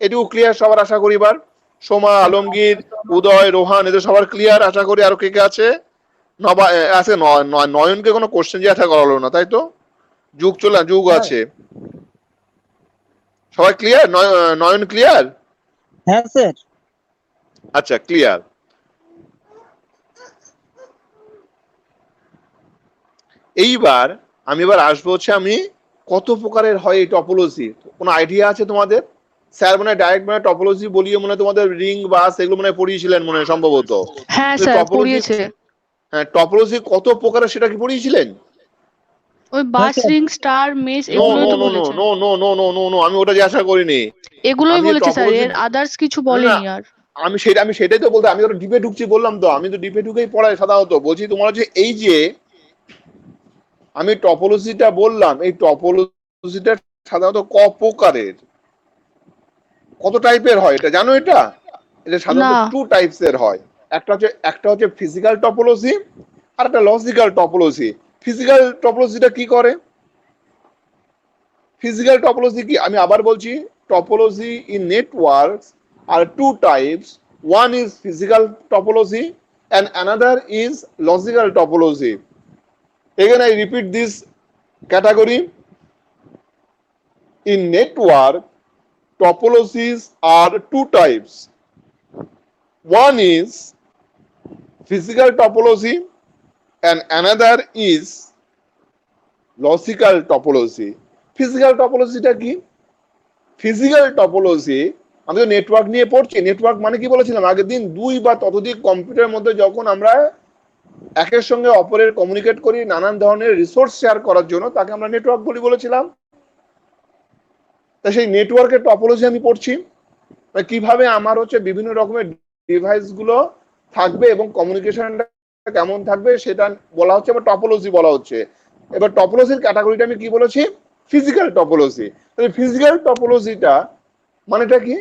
এটুকু ক্লিয়ার সবার আশা করি। এবার সোমা, আলমগীর, উদয়, রোহান এদের সবার ক্লিয়ার আশা করি। আর কে কে আছে? আছে নয়নকে কোনো কোশ্চেন জিজ্ঞাসা করা হলো না তাই তো? যুগ আছে, সবাই ক্লিয়ার? নয়ন ক্লিয়ার? হ্যাঁ স্যার। আচ্ছা ক্লিয়ার। এইবার আমি আসবো হচ্ছে আমি কত প্রকারের হয় এই টপোলজি, কোনো আইডিয়া আছে তোমাদের? স্যার মানে ডাইরেক্ট মানে টপোলজি বলিয়ে মনে তোমাদের রিং বাস এগুলো মনে পড়িয়েছিলেন মনে সম্ভবত। হ্যাঁ স্যার পড়িয়েছে। হ্যাঁ টপোলজি কত প্রকারের সেটা কি পড়িয়েছিলেন? ওই বাস রিং স্টার মেশ এগুলোই তো বলেছে। নো আমি ওটা জিজ্ঞাসা করিনি, এগুলোই বলেছে স্যার, এর আদার্স কিছু বলেনি। আর আমি সেটাই তো বলতে, আমি ওটা ডিপে ঢুকছি বললাম তো, আমি তো ডিপে ঢুকেই পড়াই সাধারণত। বলছি তোমার হচ্ছে এই যে আমি টপোলজিটা বললাম, এই টপোলজিটা সাধারণত ক প্রকারের, কত টাইপের হয় এটা জানো? এটা সাধারণত 2 টাইপস এর হয়। একটা হচ্ছে ফিজিক্যাল টপোলজি আর একটা লজিক্যাল টপোলজি। ফিজিক্যাল টপোলজিটা কি করে? ফিজিক্যাল টপোলজি কি, আমি আবার বলছি, topology in networks are two types, one is physical topology and another is logical topology. Again I repeat this category. In network, topologies are two types. One is physical topology and another is logical topology. Physical topology টা কি? Physical topology আমি তো network নিয়ে পড়ছি। Network মানে কি বলেছিলাম আগের দিন, দুই বা ততোধিক কম্পিউটারের মধ্যে যখন আমরা একের সঙ্গে অপরের কমিউনিকেট করি নানান ধরনের রিসোর্স শেয়ার করার জন্য, তাকে আমরা নেটওয়ার্ক বলেছিলাম। তা সেই নেটওয়ার্কের টপোলজি আমি পড়ছি, কিভাবে আমার হচ্ছে বিভিন্ন রকমের ডিভাইস গুলো থাকবে এবং কমিউনিকেশনটা কেমন থাকবে সেটা বলা হচ্ছে, এবার টপোলজি বলা হচ্ছে। এবার টপোলজির ক্যাটাগরিটা আমি কি বলেছি? Physical topology. তাহলে ফিজিক্যাল টপোলজিটা মানেটা কি?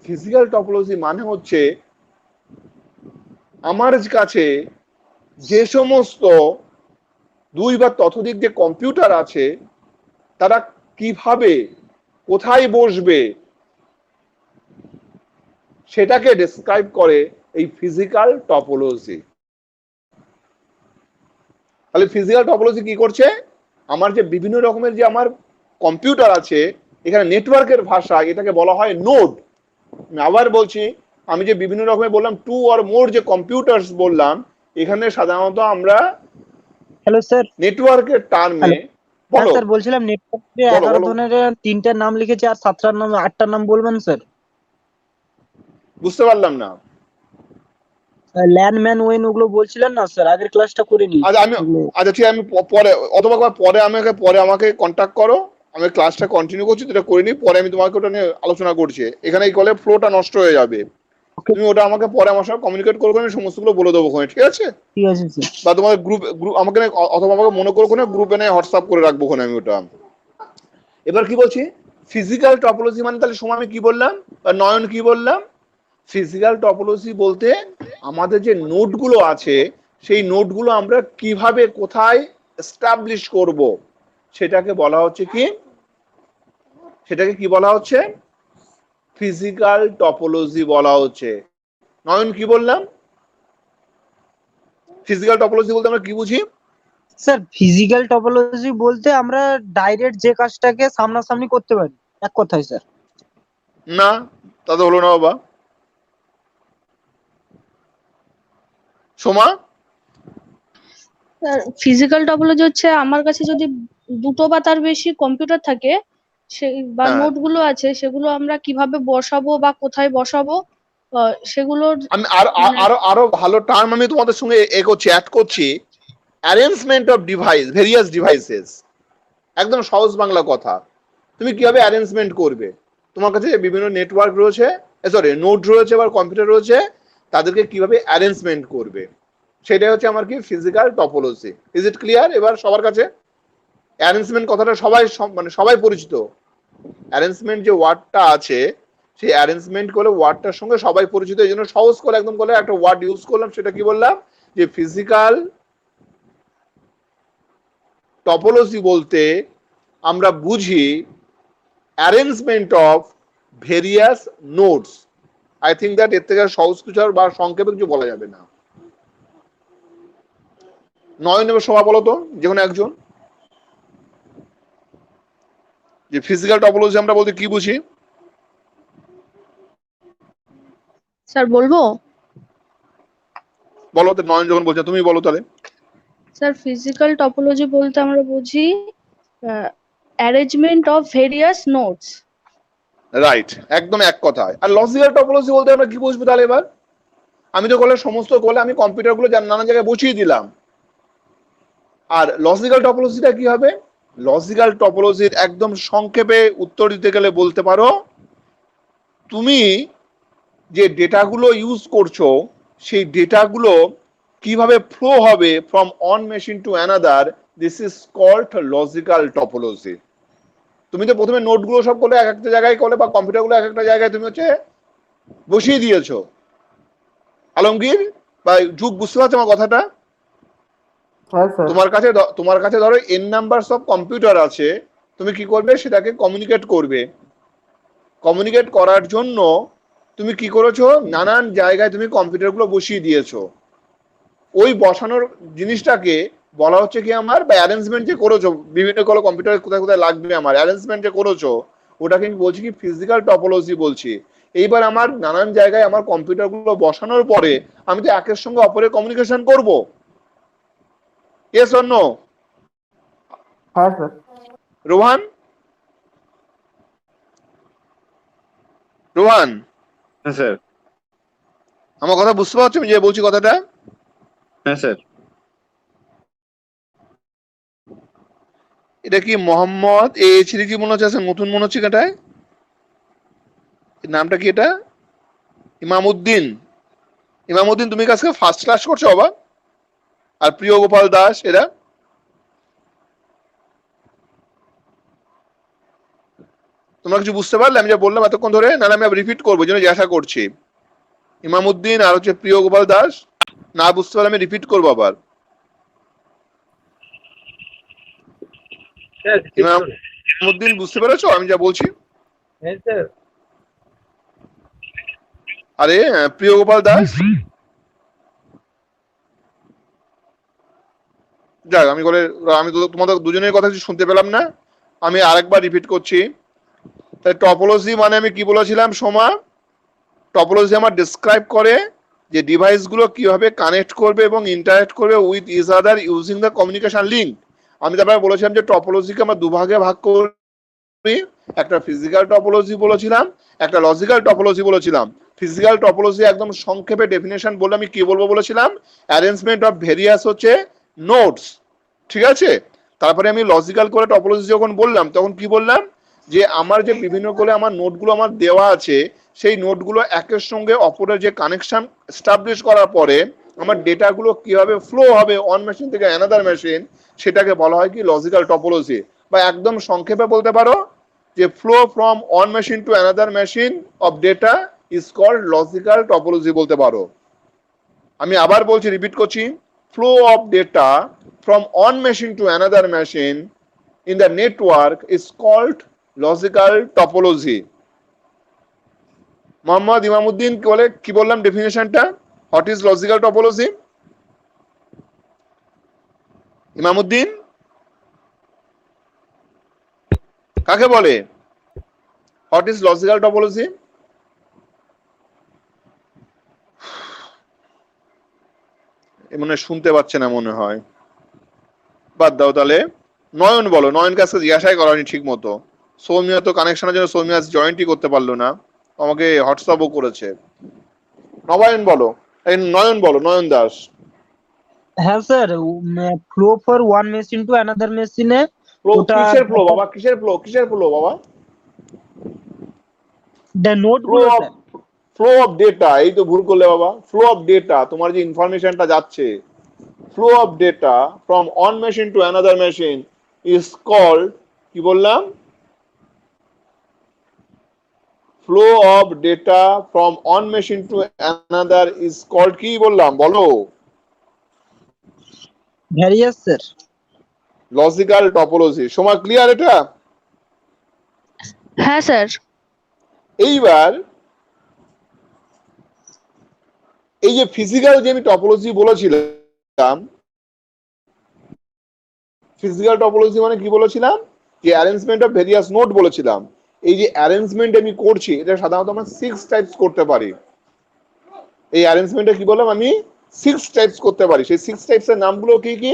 ফিজিক্যাল টপোলজি মানে হচ্ছে আমার কাছে যে সমস্ত দুই বা ততোধিক যে কম্পিউটার আছে তারা কিভাবে কোথায় বসবে সেটাকে ডেসক্রাইব করে এই ফিজিক্যাল টপোলজি। তাহলে ফিজিক্যাল টপোলজি কি করছে? আমার যে বিভিন্ন রকমের যে আমার কম্পিউটার আছে, এখানে নেটওয়ার্কের ভাষা এটাকে বলা হয় নোড। আমি আবার বলছি, আমি যে বিভিন্ন রকমের বললাম টু অর মোর যে কম্পিউটারস বললাম, এখানে সাধারণত আমরা হ্যালো স্যার। নেটওয়ার্কের টার্মে বলো। স্যার বলছিলাম নেটওয়ার্কে বলো, 11 বলো। ধরনের 3টার নাম লিখেছে আর 7টার নাম 8টার নাম বলবেন স্যার? বুঝতে পারলাম না। ল্যান ম্যান ওয়েন ওগুলো বলছিলেন না স্যার, আগের ক্লাসটা করিনি আচ্ছা ঠিক আছে, আমি পরে অথবা পরে আমাকে কন্টাক্ট করো, আমি ক্লাসটা কন্টিনিউ করছি, যেটা করে নি, পরে আমি তোমাকে ওটা নিয়ে আলোচনা করছি। এখানে এই কলে ফ্লোটা নষ্ট হয়ে যাবে, তুমি ওটা আমাকে পরে আমার সঙ্গে কমিউনিকেট করবে, আমি সমস্তগুলো বলে দেবো ওখানে, ঠিক আছে? ঠিক আছে স্যার। বা তোমাদের গ্রুপ আমাকে অথবা আমাকে মনে করো ওখানে গ্রুপে নিয়ে হোয়াটসঅ্যাপ করে রাখবো ওখানে আমি ওটা। এবার কি বলছি? ফিজিক্যাল টপোলজি মানে তাহলে সময় আমি কি বললাম বা নয়ন কি বললাম? ফিজিক্যাল টপোলজি বলতে আমাদের যে নোডগুলো আছে সেই নোডগুলো আমরা কিভাবে কোথায় এস্টাবলিশ করব সেটাকে বলা হচ্ছে কি? সেটাকে কি বলা হচ্ছে? ফিজিক্যাল টপোলজি বলা হচ্ছে। নয়ন কি বললাম? ফিজিক্যাল টপোলজি বলতে আমরা কি বুঝি? স্যার ফিজিক্যাল টপোলজি বলতে আমরা ডাইরেক্ট যে কাজটাকে সামনাসামনি করতে পারি, এক কথায় স্যার। না, তাতে হলো না বাবা। সোমা? ফিজিক্যাল টপোলজি হচ্ছে আমার কাছে যদি দুটো বা তার বেশি কম্পিউটার থাকে সেই বা হ্যাঁ। নোট গুলো আছে, সেগুলো আমরা কিভাবে বসাবো বা কোথায় বসাবো সেগুলোর আমি আরো আরো ভালো টার্ম আমি তোমাদের সঙ্গে চ্যাট করছি। Arrangement of device, various devices, একদম সহজ বাংলা কথা। তুমি কিভাবে অ্যারেঞ্জমেন্ট করবে? তোমার কাছে বিভিন্ন নেটওয়ার্ক রয়েছে, সরি নোড রয়েছে বা কম্পিউটার রয়েছে, তাদেরকে কিভাবে অ্যারেঞ্জমেন্ট করবে সেটাই হচ্ছে আমার কি physical topology. Is it clear এবার সবার কাছে? অ্যারেঞ্জমেন্ট কথাটা সবাই মানে সবাই পরিচিত। অ্যারেঞ্জমেন্ট যে ওয়ার্ডটা আছে সেই অ্যারেঞ্জমেন্ট করে ওয়ার্ডটার সঙ্গে সবাই পরিচিত, এই জন্য সহজ করে একদম করে একটা ওয়ার্ড ইউজ করলাম, সেটা কি বললাম? যে ফিজিক্যাল টপোলজি বলতে আমরা বুঝি arrangement of various nodes. I think that এর থেকে সহজ কিছু বা সংক্ষেপে কিছু বলা যাবে না। নয় নেবে সভা বলো তো, যে কোনো একজন, যে ফিজিক্যাল টপোলজি আমরা বলতে কি বুঝি? স্যার বলবো? বলো তো, নয়ন যখন বলছে তুমি বলো তাহলে। স্যার ফিজিক্যাল টপোলজি বলতে আমরা বুঝি arrangement of various nodes. Right, একদম এক কথায়। আর লজিক্যাল টপোলজি বলতে আমরা কি বুঝবো তাহলে এবার? আমি তো বলে সমস্ত কলে আমি কম্পিউটার গুলো নানা জায়গায় বসিয়ে দিলাম। আর লজিক্যাল টপোলজিটা কি হবে? লজিক্যাল টপোলজির একদম সংক্ষেপে উত্তর দিতে গেলে বলতে পারো, তুমি যে ডেটাগুলো ইউজ করছো সেই ডেটাগুলো কিভাবে ফ্লো হবে from one machine to another, this is called logical topology. তুমি তো প্রথমে নোটগুলো সব করলে এক একটা জায়গায় করলে বা কম্পিউটারগুলো এক একটা জায়গায় তুমি হচ্ছে বসিয়ে দিয়েছো। আলমগীর বা যুগ, বুঝতে পারছো আমার কথাটা? হ্যাঁ স্যার। তোমার কাছে ধরো n নাম্বারস অফ কম্পিউটার আছে, তুমি কি করবে সেটাকে কমিউনিকেট করবে। কমিউনিকেট করার জন্য তুমি কি করেছো, নানান জায়গায় তুমি কম্পিউটারগুলো বসিয়ে দিয়েছো। ওই বসানোর জিনিসটাকে বলা হচ্ছে কি আমার, বা অ্যারেঞ্জমেন্ট যে করেছো বিভিন্ন গুলো কম্পিউটার কোথায় কোথায় লাগবে আমার অ্যারেঞ্জমেন্ট যে করেছো, ওটাকে আমি বলছি কি ফিজিক্যাল টপোলজি বলছি। এইবার আমার নানান জায়গায় আমার কম্পিউটারগুলো বসানোর পরে আমি তো একের সঙ্গে অপরের কমিউনিকেশন করব। Yes or no? হ্যাঁ স্যার। রোহান, রোহান, হ্যাঁ স্যার। আমার কথা বুঝতে পারছো আমি যে বলছি কথাটা? হ্যাঁ স্যার। এটা কি মোহাম্মদ ছেলে কি মনে হচ্ছে, আছে নতুন মনে হচ্ছে এটায়, নামটা কি এটা? ইমামউদ্দিন। ইমামউদ্দিন, তুমি কাছে ফার্স্ট ক্লাস করছো বাবা? আর প্রিয় গোপাল দাস, এরা তোমরা কিছু বুঝতে পারলে আমি যা বললাম এতক্ষণ ধরে? নাহলে আমি রিপিট করবো, জন্য জিজ্ঞাসা করছি। ইমামউদ্দিন আর হচ্ছে প্রিয় গোপাল দাস, না বুঝতে পারলে আমি রিপিট করবো আবার। ইমামউদ্দিন বুঝতে পেরেছো আমি যা বলছি? হ্যাঁ স্যার। আরে প্রিয় গোপাল দাস, যাক আমি তোমাদের দুজনের কথা কিছু শুনতে পেলাম না, আমি আরেকবার রিপিট করছি। তাই টপোলজি মানে আমি কি বলেছিলাম সোমা? টপোলজি আমার ডিসক্রাইব করে যে ডিভাইসগুলো কিভাবে কানেক্ট করবে এবং ইন্টারঅ্যাক্ট করবে with each other using the communication link. আমি তারপরে বলেছিলাম যে টপোলজিকে আমরা দুভাগে ভাগ করি, একটা ফিজিক্যাল টপোলজি বলেছিলাম, একটা লজিক্যাল টপোলজি বলেছিলাম। ফিজিক্যাল টপোলজি একদম সংক্ষেপে ডেফিনেশন বললে আমি কি বলবো বলেছিলাম, অ্যারেঞ্জমেন্ট অফ ভেরিয়াস হচ্ছে নোডস, ঠিক আছে? তারপরে আমি লজিক্যাল করে টপোলজি যখন বললাম তখন কি বললাম, যে আমার যে বিভিন্ন করে আমার নোটগুলো আমার দেওয়া আছে, সেই নোটগুলো একের সঙ্গে অপরের যে কানেকশন এস্টাবলিশ করার পরে আমার ডেটাগুলো কিভাবে ফ্লো হবে অন মেশিন থেকে অ্যানাদার মেশিন, সেটাকে বলা হয় কি লজিক্যাল টপোলজি। বা একদম সংক্ষেপে বলতে পারো যে flow from one machine to another machine of data is called logical topology বলতে পারো। আমি আবার বলছি, রিপিট করছি, flow of data from one machine to another machine in the network is called logical topology. Mohammad Imamuddin বলে কি বললাম ডেফিনেশনটা, what is logical topology? Imamuddin কাকে বলে, হোয়াট ইজ লজিক্যাল টপোলজি? মনে শুনতে পাচ্ছে না মনে হয়, বাদ দাও তাহলে। নয়ন বলো, নয়ন কাছে জিজ্ঞাসাই করানি ঠিক মতো। সৌমিয়া তো কানেকশনের জন্য সৌমিয়া জয়েন্টই করতে পারলো না, আমাকে হোয়াটসঅ্যাপও করেছে। নবায়ন বলো, এই নয়ন বলো, নয়ন দাস। হ্যাঁ sir, flow for one machine to another মেশিনে ফ্লো ওটা কিসের ফ্লো বাবা, কিসের ফ্লো, কিসের ফ্লো বাবা? নোট ফ্লো গুলো of, sir. Flow of data, এই তো ভুল করলে বাবা। ফ্লো অফ ডেটা, তোমার যে ইনফরমেশনটা যাচ্ছে, flow of data from one machine to another machine is called, কি বললাম, flow of data from one machine to another is called, কি বললাম বলো? Various sir. Logical topology. সময় ক্লিয়ার এটা? হ্যাঁ স্যার। এইবার এই যে ফিজিক্যাল যে আমি টপোলজি বলেছিলাম, ফিজিক্যাল টপোলজি মানে কি বলেছিলাম, যে অ্যারেঞ্জমেন্ট অফ ভেরিয়াস নোড বলেছিলাম। এই যে অ্যারেঞ্জমেন্ট আমি করছি, এটা সাধারণত আমরা 6 টাইপস করতে পারি। এই অ্যারেঞ্জমেন্টে কি বললাম আমি, 6 টাইপস করতে পারি। সেই 6 টাইপসের নামগুলো কি কি?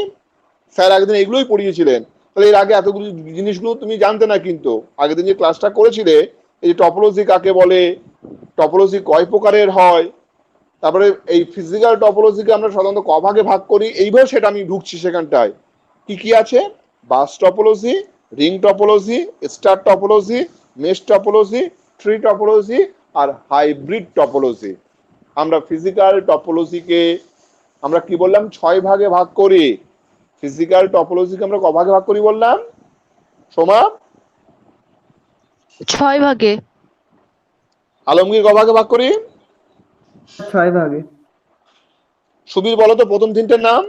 স্যার আগের দিন এগুলোই পড়িয়েছিলেন, তাহলে এর আগে এতগুলো জিনিসগুলো তুমি জানতে না, কিন্তু আগের দিন যে ক্লাসটা করেছিলে, এই যে টপোলজি কাকে বলে, টপোলজি কয় প্রকারের হয়, তারপরে এই ফিজিক্যাল টপোলজিকে আমরা সাধারণত ক ভাগে ভাগ করি, এইভাবে সেটা আমি ঢুকছি সেখানটায়। কি কি আছে? Bus topology, ring topology, star topology, mesh topology, tree topology আর হাইব্রিড টপোলজি। আমরা ফিজিক্যাল টপোলজিকে আমরা কি বললাম, 6 ভাগে ভাগ করি। ফিজিক্যাল টপোলজিকে আমরা ক ভাগে ভাগ করি বললাম সোমা? 6 ভাগে। আলমগীর ক ভাগে ভাগ করি? 6 ভাগে। সুবীর বলো তো প্রথম তিনটের নাম।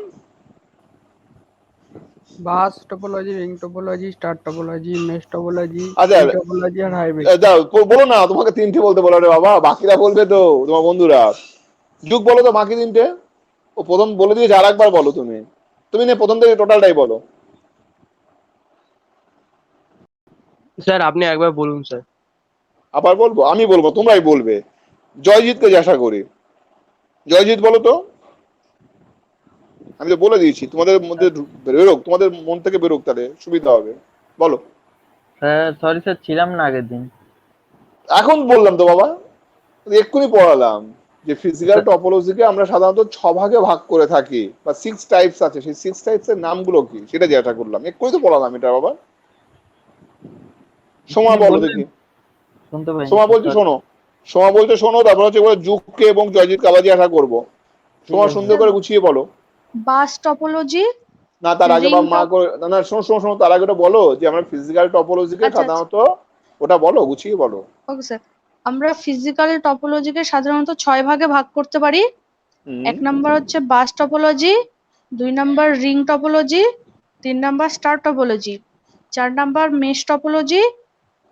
বাস topology, ring topology, star topology, mesh topology, আচ্ছা ট্রি টপোলজি আর হাইব্রিড। দাও বলো না, তোমাকে তিনটে বলতে বলো রে বাবা, বাকিরা বলবে তো তোমার বন্ধুরা। যুগ বলো তো বাকি তিনটে। ও প্রথম বলে দিয়েছে, আর একবার বলো তুমি। তুমি না প্রথম থেকে টোটালটাই বলো। স্যার আপনি একবার বলুন স্যার। আবার বলবো? আমি বলবো, তোমরাই বলবে। জয়জিৎকে জিজ্ঞাসা করি। জয়জিৎ বলো তো। আমি তো বলে দিয়েছি, তোমাদের মধ্যে বেরোক, তোমাদের মন থেকে বেরোক, তাহলে সুবিধা হবে। বলো। স্যার সরি স্যার, ছিলাম না আগের দিন। এখন বললাম তো বাবা, এক্ষুনি পড়ালাম যে ফিজিক্যাল টপোলজিকে আমরা সাধারণত 6 ভাগে ভাগ করে থাকি, বা 6 টাইপস আছে, সেই 6 টাইপস এর নামগুলো কি সেটা জিজ্ঞাসা করলাম। এক্ষুনি তো পড়ালাম এটা বাবা। সোমা বলো দেখি। শুনতে পাইনি। সোমা বলছে শোনো, সোমা বলছে শোনো, তারপর হচ্ছে যুগকে এবং জয়জিৎকে আবার জিজ্ঞাসা করবো। সোমা সুন্দর করে গুছিয়ে বলো। বাস টপোলজি, না তার আগে বা ring মা করে, না না শোনো শোনো শোনো, তার আগে ওটা বলো যে আমরা ফিজিক্যাল টপোলজিকে আচ্ছা, সাধারণত, ওটা বলো, গুছিয়ে বলো। Okay sir. আমরা ফিজিক্যাল টপোলজিকে সাধারণত 6 ভাগে ভাগ করতে পারি। হুম। 1 নাম্বার হচ্ছে bus topology, 2 number ring topology, 3 number star topology, 4 number mesh topology,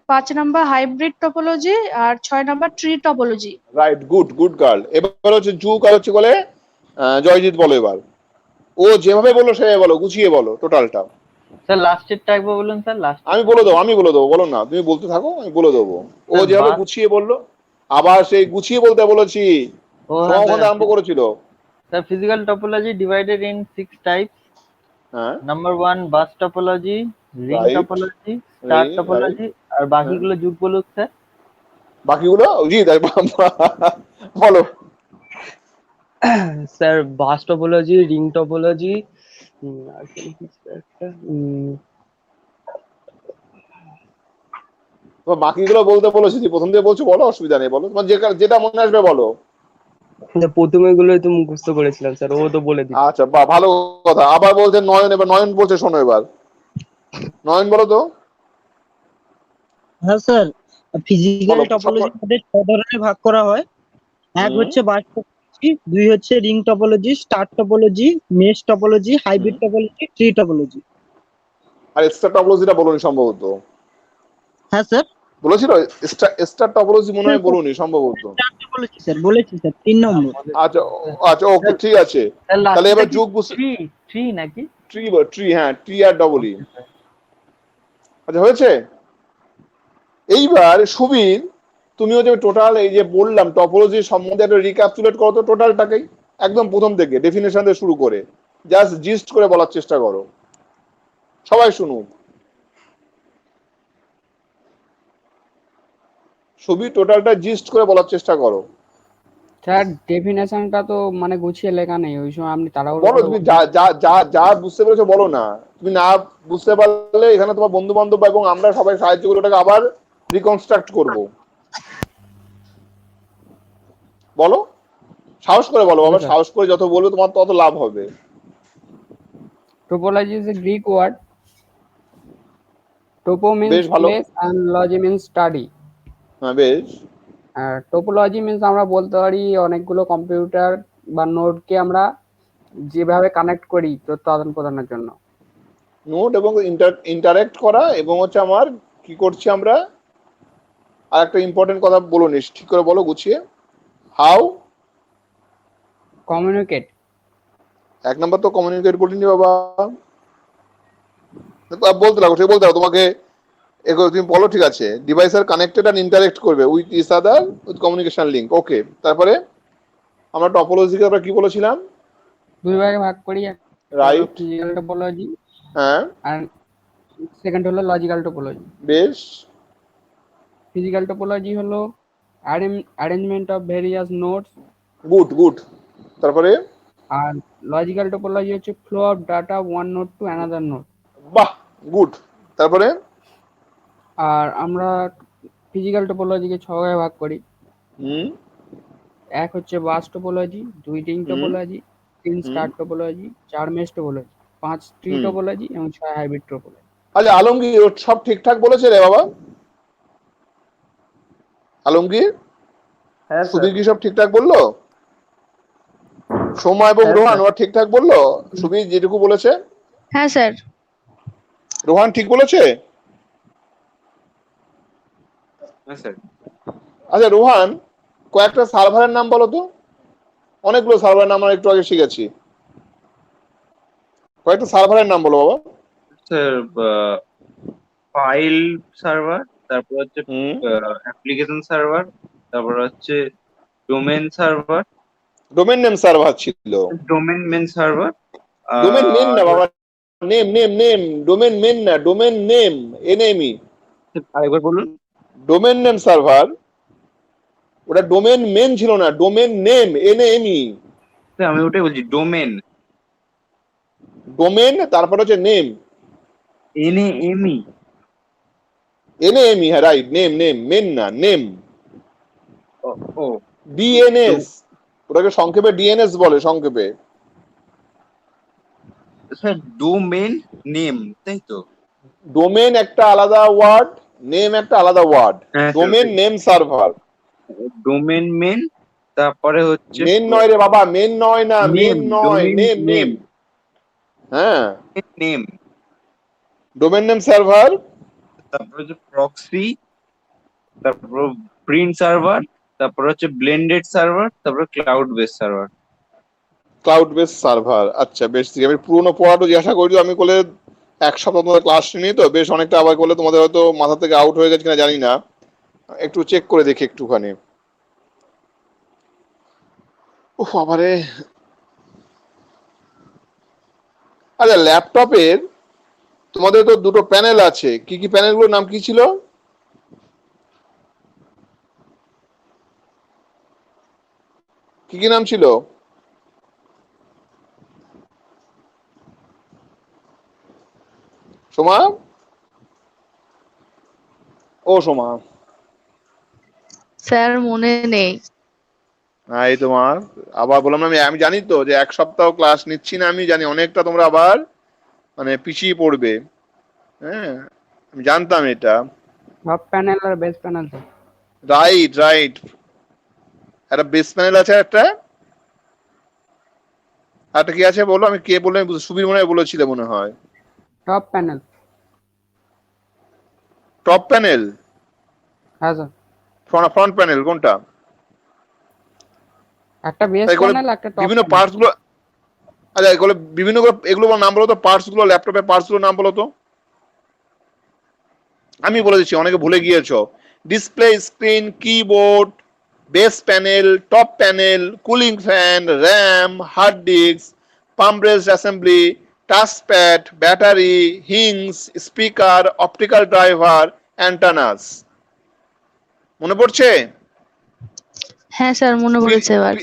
5 number hybrid topology আর 6 number tree topology. Right, good good girl. এবার হচ্ছে যুগ আর হচ্ছে বলে জয়জিৎ বলো এবার। ও যেভাবে বললো সেভাবে বলো, গুছিয়ে বলো টোটালটা। স্যার লাস্টেরটা একবার বলুন স্যার, লাস্ট। আমি বলে দেবো, বলো না, তুমি বলতে থাকো, আমি বলে দেবো। ও স্যার, যেভাবে গুছিয়ে বললো, আবার সেই গুছিয়ে বলতে বলেছি। ও সময় হ্যাঁ আরম্ভ করেছিল। Sir, physical topology divided in 6 types. হ্যাঁ Number 1 bus topology, ring right, topology, star right. topology, আর বাকিগুলো যুগ বলুন স্যার। বাকিগুলো জি তাই বলো। Sir bus topology, ring topology, আর কি একটা তোমার বাকিগুলো বলতে বলেছি, প্রথম থেকে বলছো, বলো, অসুবিধা নেই, বলো তোমার যেটা মনে আসবে বলো। প্রথমে গুলোই তো মুখস্থ করেছিলাম স্যার, ও তো বলে দিল। আচ্ছা বা ভালো কথা। আবার বলছে নয়ন, এবার নয়ন বলছে, শোনো এবার। নয়ন বলো তো। হ্যাঁ স্যার, ফিজিক্যাল বলো টপোলজির মধ্যে 6 ধরনের ভাগ করা হয়। এক হচ্ছে বাস টপোলজি, 2 হচ্ছে ring topology, star topology, mesh topology, hybrid topology, tree topology. আর স্টার টপোলজিটা বলুনি সম্ভবত। হ্যাঁ স্যার। বলেছিল স্টার টপোলজি, মনে হয় বলুনি সম্ভবত। বলেছি স্যার, বলেছি স্যার, 3 নম্বর। আচ্ছা আচ্ছা, ওকে ঠিক আছে। তাহলে এবার যুগ ট্রি নাকি? ট্রি, ট্রি, হ্যাঁ ট্রি আর ডবল ই। আচ্ছা হয়েছে। এইবার সুবীর, তুমিও যে টোটাল এই যে বললাম টপোলজি সম্বন্ধে একটা রিক্যাপচুলেট করো তো টোটালটাকেই, একদম প্রথম থেকে ডেফিনেশন দিয়ে শুরু করে জাস্ট জিস্ট করে বলার চেষ্টা করো, সবাই শুনুক। সুবীর টোটালটা জিস্ট করে বলার চেষ্টা করো। স্যার ডেফিনেশনটা তো মানে গুছিয়ে লেখা নেই, ওই সময় আপনি তাড়াহুড়ো বলো, করে তুমি যা যা যা যা বুঝতে পেরেছো বলো না। তুমি না বুঝতে পারলে এখানে তোমার বন্ধু বান্ধব এবং আমরা সবাই সাহায্য করে ওটাকে আবার রিকনস্ট্রাক্ট করব। বলো, সাহস করে বলো বাবা, সাহস করে যত বলবে তোমার তত লাভ হবে। Topology is a Greek word. Topo বেশ means ভালো। place and logy means study. হ্যাঁ বেশ। আর টোপোলজি মিন্স আমরা বলতে পারি অনেকগুলো কম্পিউটার বা নোডকে আমরা যেভাবে কানেক্ট করি তথ্য আদান প্রদানের জন্য। নোট এবং ইন্টারেক্ট করা, এবং হচ্ছে আমার কি করছি আমরা। আর একটা ইম্পর্টেন্ট কথা বলো নিস, ঠিক করে বলো গুছিয়ে। How communicate. 1 নাম্বার তো কমিউনিকেট বলিনি বাবা, বলতে লাগো, ঠিক বলতে লাগো তোমাকে। তুমি বলো ঠিক আছে, ডিভাইস আর কানেক্টেড আর ইন্টারেক্ট করবে with each other with communication link. Okay, তারপরে আমরা টপোলজিকে আমরা কি বলেছিলাম? 2 ভাগে ভাগ করি, রাইট। ফিজিক্যাল টোপোলজি হ্যাঁ আর সেকেন্ড হলো লজিক্যাল টোপোলজি। বেশ। ফিজিক্যাল টোপোলজি হলো arrangement of various nodes. Good good. তারপরে আর লজিক্যাল টোপোলজি হচ্ছে flow of data one node to another node. বাহ, গুড। তারপরে আর আমরা ফিজিক্যাল টোপোলজিকে 6 ভাগে ভাগ করি। এক হচ্ছে bus topology, 2 ring topology, 3 star topology, 4 mesh topology, 5 tree topology এবং 6 হাইব্রিড টোপোলজি। আচ্ছা আলমগীর, ও সব ঠিকঠাক বলেছে রে বাবা? আলমগীর, হ্যাঁ সুবীর কি সব ঠিকঠাক বললো? সময় এবং হ্যাঁ, রোহান স্যার। ওরা ঠিকঠাক বললো? সুবীর যেটুকু বলেছে, হ্যাঁ স্যার। রোহান ঠিক বলেছে? হ্যাঁ স্যার। আচ্ছা রোহান, কয়েকটা সার্ভারের নাম বলো তো। অনেকগুলো সার্ভারের নাম আমরা একটু আগে শিখেছি, কয়েকটা সার্ভারের নাম বলো বাবা। স্যার ফাইল সার্ভার, তারপর হচ্ছে হুম। অ্যাপ্লিকেশন সার্ভার, তারপর হচ্ছে domain server, domain name server ছিল। Domain main server, domain name না বাবা, name name name, domain main না, ডোমেন নেম, এনএমই। আরেকবার বলুন। ডোমেন নেম সার্ভার, ওটা ডোমেন মেন ছিল না, ডোমেন নেম, এনএমই। স্যার আমি ওটাই বলছি, ডোমেন ডোমেন তারপর হচ্ছে নেম, NAME। এনএমই, হ্যাঁ রাইট, নেম নেম, মেন না, নেম। ও ও, ডিএনএস, ওটাকে সংক্ষেপে ডিএনএস বলে সংক্ষেপে। স্যার ডোমেন নেম, তাই তো? ডোমেন একটা আলাদা ওয়ার্ড, নেম একটা আলাদা ওয়ার্ড। হ্যাঁ sir, domain name server. Domain main, তারপরে হচ্ছে মেন নয় রে বাবা, মেন নয় না, মেন নেম, নয়, ডোমেন নেম নেম, নেম। হ্যাঁ, নেম, ডোমেন নেম সার্ভার। তারপর হচ্ছে প্রক্সি, তারপর প্রিন্ট সার্ভার, তারপর হচ্ছে ব্লেন্ডেড সার্ভার, তারপর cloud base server. Cloud base server. আচ্ছা বেশ, ঠিক আছে। আমি পুরোনো পড়াটা জিজ্ঞাসা করি, আমি করলে এক সপ্তাহ তোমাদের ক্লাস নিই তো, বেশ অনেকটা আবার করলে তোমাদের হয়তো মাথা থেকে আউট হয়ে গেছে কিনা জানি না, একটু চেক করে দেখি একটুখানি। ও বাবারে। আচ্ছা ল্যাপটপের তোমাদের তো দুটো প্যানেল আছে, কি কি প্যানেলগুলোর নাম কি ছিল? কি কি নাম ছিল? সোমা, ও সোমা। স্যার মনে নেই। এই তোমার, আবার বললাম না, আমি আমি জানি তো যে এক সপ্তাহ ক্লাস নিচ্ছি না, আমি জানি অনেকটা তোমরা আবার মানে পিছিয়ে পড়বে। হ্যাঁ, আমি জানতাম এটা। সব প্যানেল আর বেস প্যানেল তো। রাইট রাইট, একটা বেস প্যানেল আছে, একটা একটা কি আছে বলো, আমি কে বলে, সুবীর মনে হয় বলেছিল মনে হয়। সব প্যানেল। টপ প্যানেল, হ্যাঁ স্যার, ফ্রন্ট প্যানেল কোনটা? একটা বেস তাই এগুলো প্যানেল একটা টপ বিভিন্ন প্যানেল। পার্টস গুলো, আচ্ছা এগুলো বিভিন্ন এগুলো নাম বলো তো, পার্টস গুলো, ল্যাপটপের পার্টস গুলোর নাম বলো তো। আমি বলে দিচ্ছি, অনেকে ভুলে গিয়েছো। Display, screen, keyboard, base panel, top panel, cooling fan, RAM, hard disk, পাম্প rest assembly, touch pad, battery, hinges, speaker, optical driver, antennas. মনে পড়ছে? হ্যাঁ স্যার মনে পড়েছে এবার।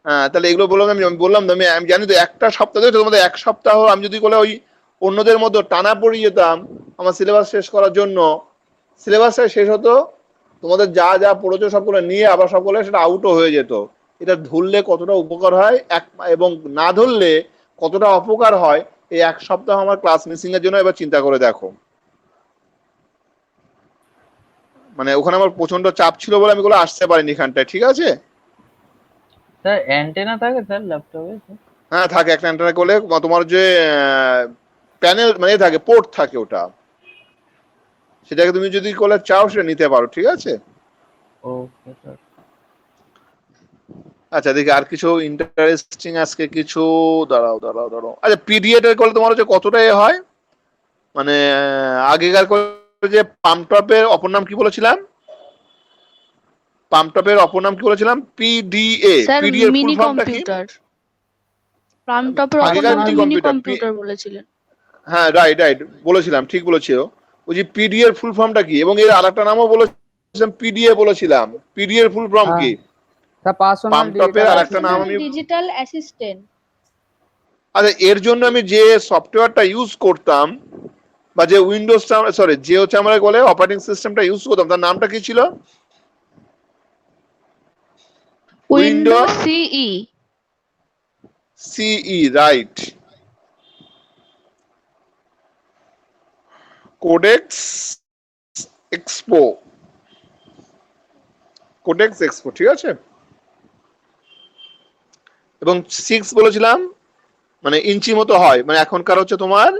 হ্যাঁ, তাহলে এগুলো বললাম, আমি বললাম তো, আমি জানি তো একটা সপ্তাহ ধরে তোমাদের এক সপ্তাহ আমি যদি করে ওই অন্যদের মধ্যে টানা পড়ে যেতাম আমার সিলেবাস শেষ করার জন্য, সিলেবাসটা শেষ হতো, তোমাদের যা যা পড়েছো সবগুলো নিয়ে আবার সবগুলো সেটা আউটও হয়ে যেত। এটা ধরলে কতটা উপকার হয় এবং না ধরলে কতটা অপকার হয়, এই এক সপ্তাহ আমার ক্লাস মিসিং এর জন্য এবার চিন্তা করে দেখো। মানে ওখানে আমার প্রচন্ড চাপ ছিল বলে আমি গুলো আসতে পারিনি এখানটায়, ঠিক আছে? স্যার অ্যান্টেনা থাকে স্যার ল্যাপটপে? হ্যাঁ থাকে, একটা অ্যান্টেনা করলে তোমার যে প্যানেল মানে থাকে, পোর্ট থাকে, ওটা সেটাকে তুমি যদি করলে চাও সেটা নিতে পারো, ঠিক আছে? Okay sir. আচ্ছা দেখি আর কিছু ইন্টারেস্টিং আজকে কিছু, দাঁড়াও দাঁড়াও দাঁড়াও। আচ্ছা পিডিএ এর করলে তোমার হচ্ছে কতটা এ হয়, মানে আগেকার করে যে পাম্পটপের অপর নাম কি বলেছিলাম, পাম্পটপের অপর নাম কি বলেছিলাম? পিডিএ। স্যার পিডিএ এর ফুল মিনি ফর্মটা কি? কম্পিউটার। প্রামটপের অপর আগেকার নাম তো মিনি মিনি কম্পিউটার, কম্পিউটার বলেছিলেন। হ্যাঁ রাইট রাইট বলেছিলাম, ঠিক বলেছো। ওই যে পিডিএ এর ফুল ফর্মটা কি, এবং এর আরেকটা নামও বলেছিলাম, পিডিএ বলেছিলাম। পিডিএ এর ফুল ফর্ম কি? স্যার পার্সোনাল পাম্পটপের আরেকটা নাম আমি, ডিজিটাল অ্যাসিস্ট্যান্ট। আচ্ছা এর জন্য আমি যে সফটওয়্যারটা ইউজ করতাম, বা যে উইন্ডোজ, সরি যে হচ্ছে আমরা বলে অপারেটিং সিস্টেমটা ইউজ করতাম, তার নামটা কি ছিল? উইন্ডোজ সিই। সিই, right. Codex expo, codex expo, ঠিক আছে। এবং 6 বলেছিলাম মানে ইঞ্চি মতো হয়, মানে এখনকার হচ্ছে তোমার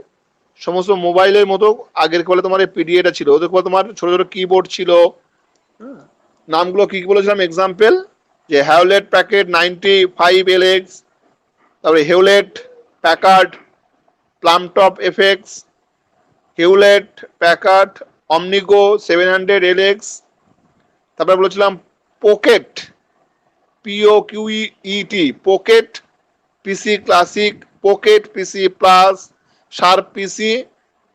সমস্ত মোবাইলের মতো আগের বলে তোমার এই পিডিএটা ছিল, ওদের বলে তোমার ছোট ছোট কিবোর্ড ছিল। নামগুলো কি কি বলেছিলাম এক্সাম্পল, যে হ্যাওলেট প্যাকেট 95LX, তারপরে Hewlett Packard palmtop FX, Hewlett Packard OmniGo 700LX, তারপরে বলেছিলাম pocket POQET pocket PC classic, pocket PC plus, Sharp PC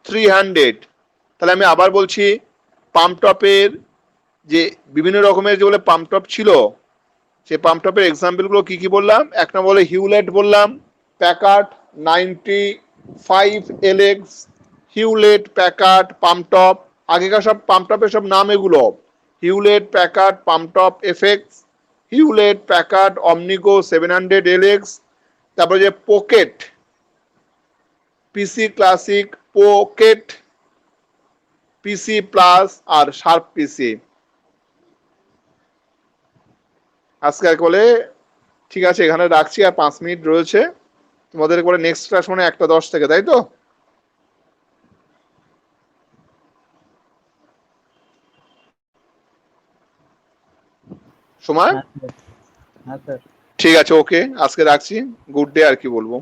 300। তাহলে আমি আবার বলছি পাম্পটপের যে বিভিন্ন রকমের যেগুলো পাম্পটপ ছিল সেই পাম্পটপের এক্সাম্পলগুলো কি কি বললাম। এক নম্বর বলে হিউলেট বললাম, প্যাকার্ড 95LX, হিউলেট প্যাকার্ড পাম্পটপ, আগেকার সব পাম্পটপের সব নাম এগুলো, Hewlett Packard palmtop FX, Hewlett Packard OmniGo 700LX, তারপরে যে pocket PC classic, pocket PC plus আর শার্প পিসি। আজকে বলে ঠিক আছে এখানে রাখছি, আর 5 মিনিট রয়েছে তোমাদের বলে নেক্সট ক্লাস মানে 1:10 থেকে, তাই তো? সময় হ্যাঁ স্যার। ঠিক আছে, ওকে আজকে রাখছি, গুড ডে। আর কি বলবো।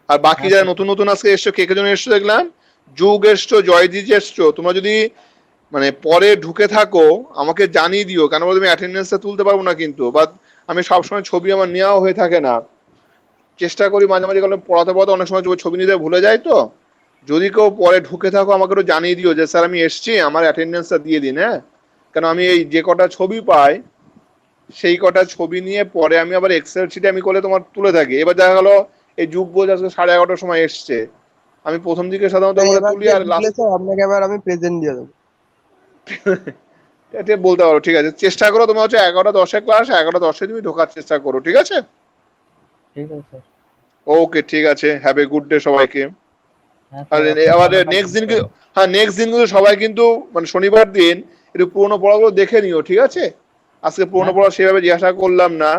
আর বাকি যারা নতুন নতুন আজকে এসছো, কে কে জন এসছো দেখলাম, যুগ এসছো, জয়দীজ এসছো, তোমরা যদি মানে পরে ঢুকে থাকো আমাকে জানিয়ে দিও, কেন বলতো আমি অ্যাটেন্ডেন্সটা তুলতে পারবো না কিন্তু, বা আমি সবসময় ছবি আমার নেওয়া হয়ে থাকে না, চেষ্টা করি মাঝে মাঝে কারণ পড়াতে পড়াতে অনেক সময় ছবি নিতে ভুলে যায়। তো যদি কেউ পরে ঢুকে থাকো আমাকে একটু জানিয়ে দিও যে স্যার আমি এসছি, আমার অ্যাটেন্ডেন্সটা দিয়ে দিন। হ্যাঁ, কেন আমি এই যে কটা ছবি পাই সেই কটা ছবি নিয়ে পরে আমি আবার এক্সেল শিটে আমি করলে তোমার তুলে থাকি। এবার দেখা গেল এই যুগ বোঝ আজকে 11:30 সময় এসছে, আমি প্রথম দিকে সাধারণত আমাদের তুলি আর লাস্ট আপনাকে এবার আমি প্রেজেন্ট দিয়ে দেবো। এটা বলতে পারো, ঠিক আছে চেষ্টা করো, তোমার হচ্ছে 11:10 ক্লাস, 11:10 তুমি ঢোকার চেষ্টা করো, ঠিক আছে? ঠিক আছে স্যার। ওকে ঠিক আছে, হ্যাভ এ গুড ডে সবাইকে। হ্যাঁ আর স্যার, আপনি আমাদের ভালো নেক্সট দিন থাকবেন। হ্যাঁ নেক্সট দিন কিন্তু সবাই কিন্তু মানে শনিবার দিন একটু পুরোনো পড়াগুলো দেখে নিও, ঠিক আছে? আজকে পুরোনো পড়া সেভাবে জিজ্ঞাসা করলাম না।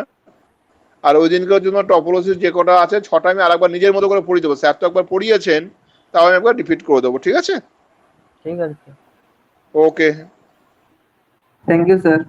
আর ওই দিনকে হচ্ছে তোমার টপোলজির যে কটা আছে 6টা আমি আরেকবার নিজের মতো করে পড়িয়ে দেবো, স্যার তো একবার পড়িয়েছেন, তাও আমি একবার রিপিট করে দেবো, ঠিক আছে? ঠিক আছে স্যার। ওকে। Thank you sir.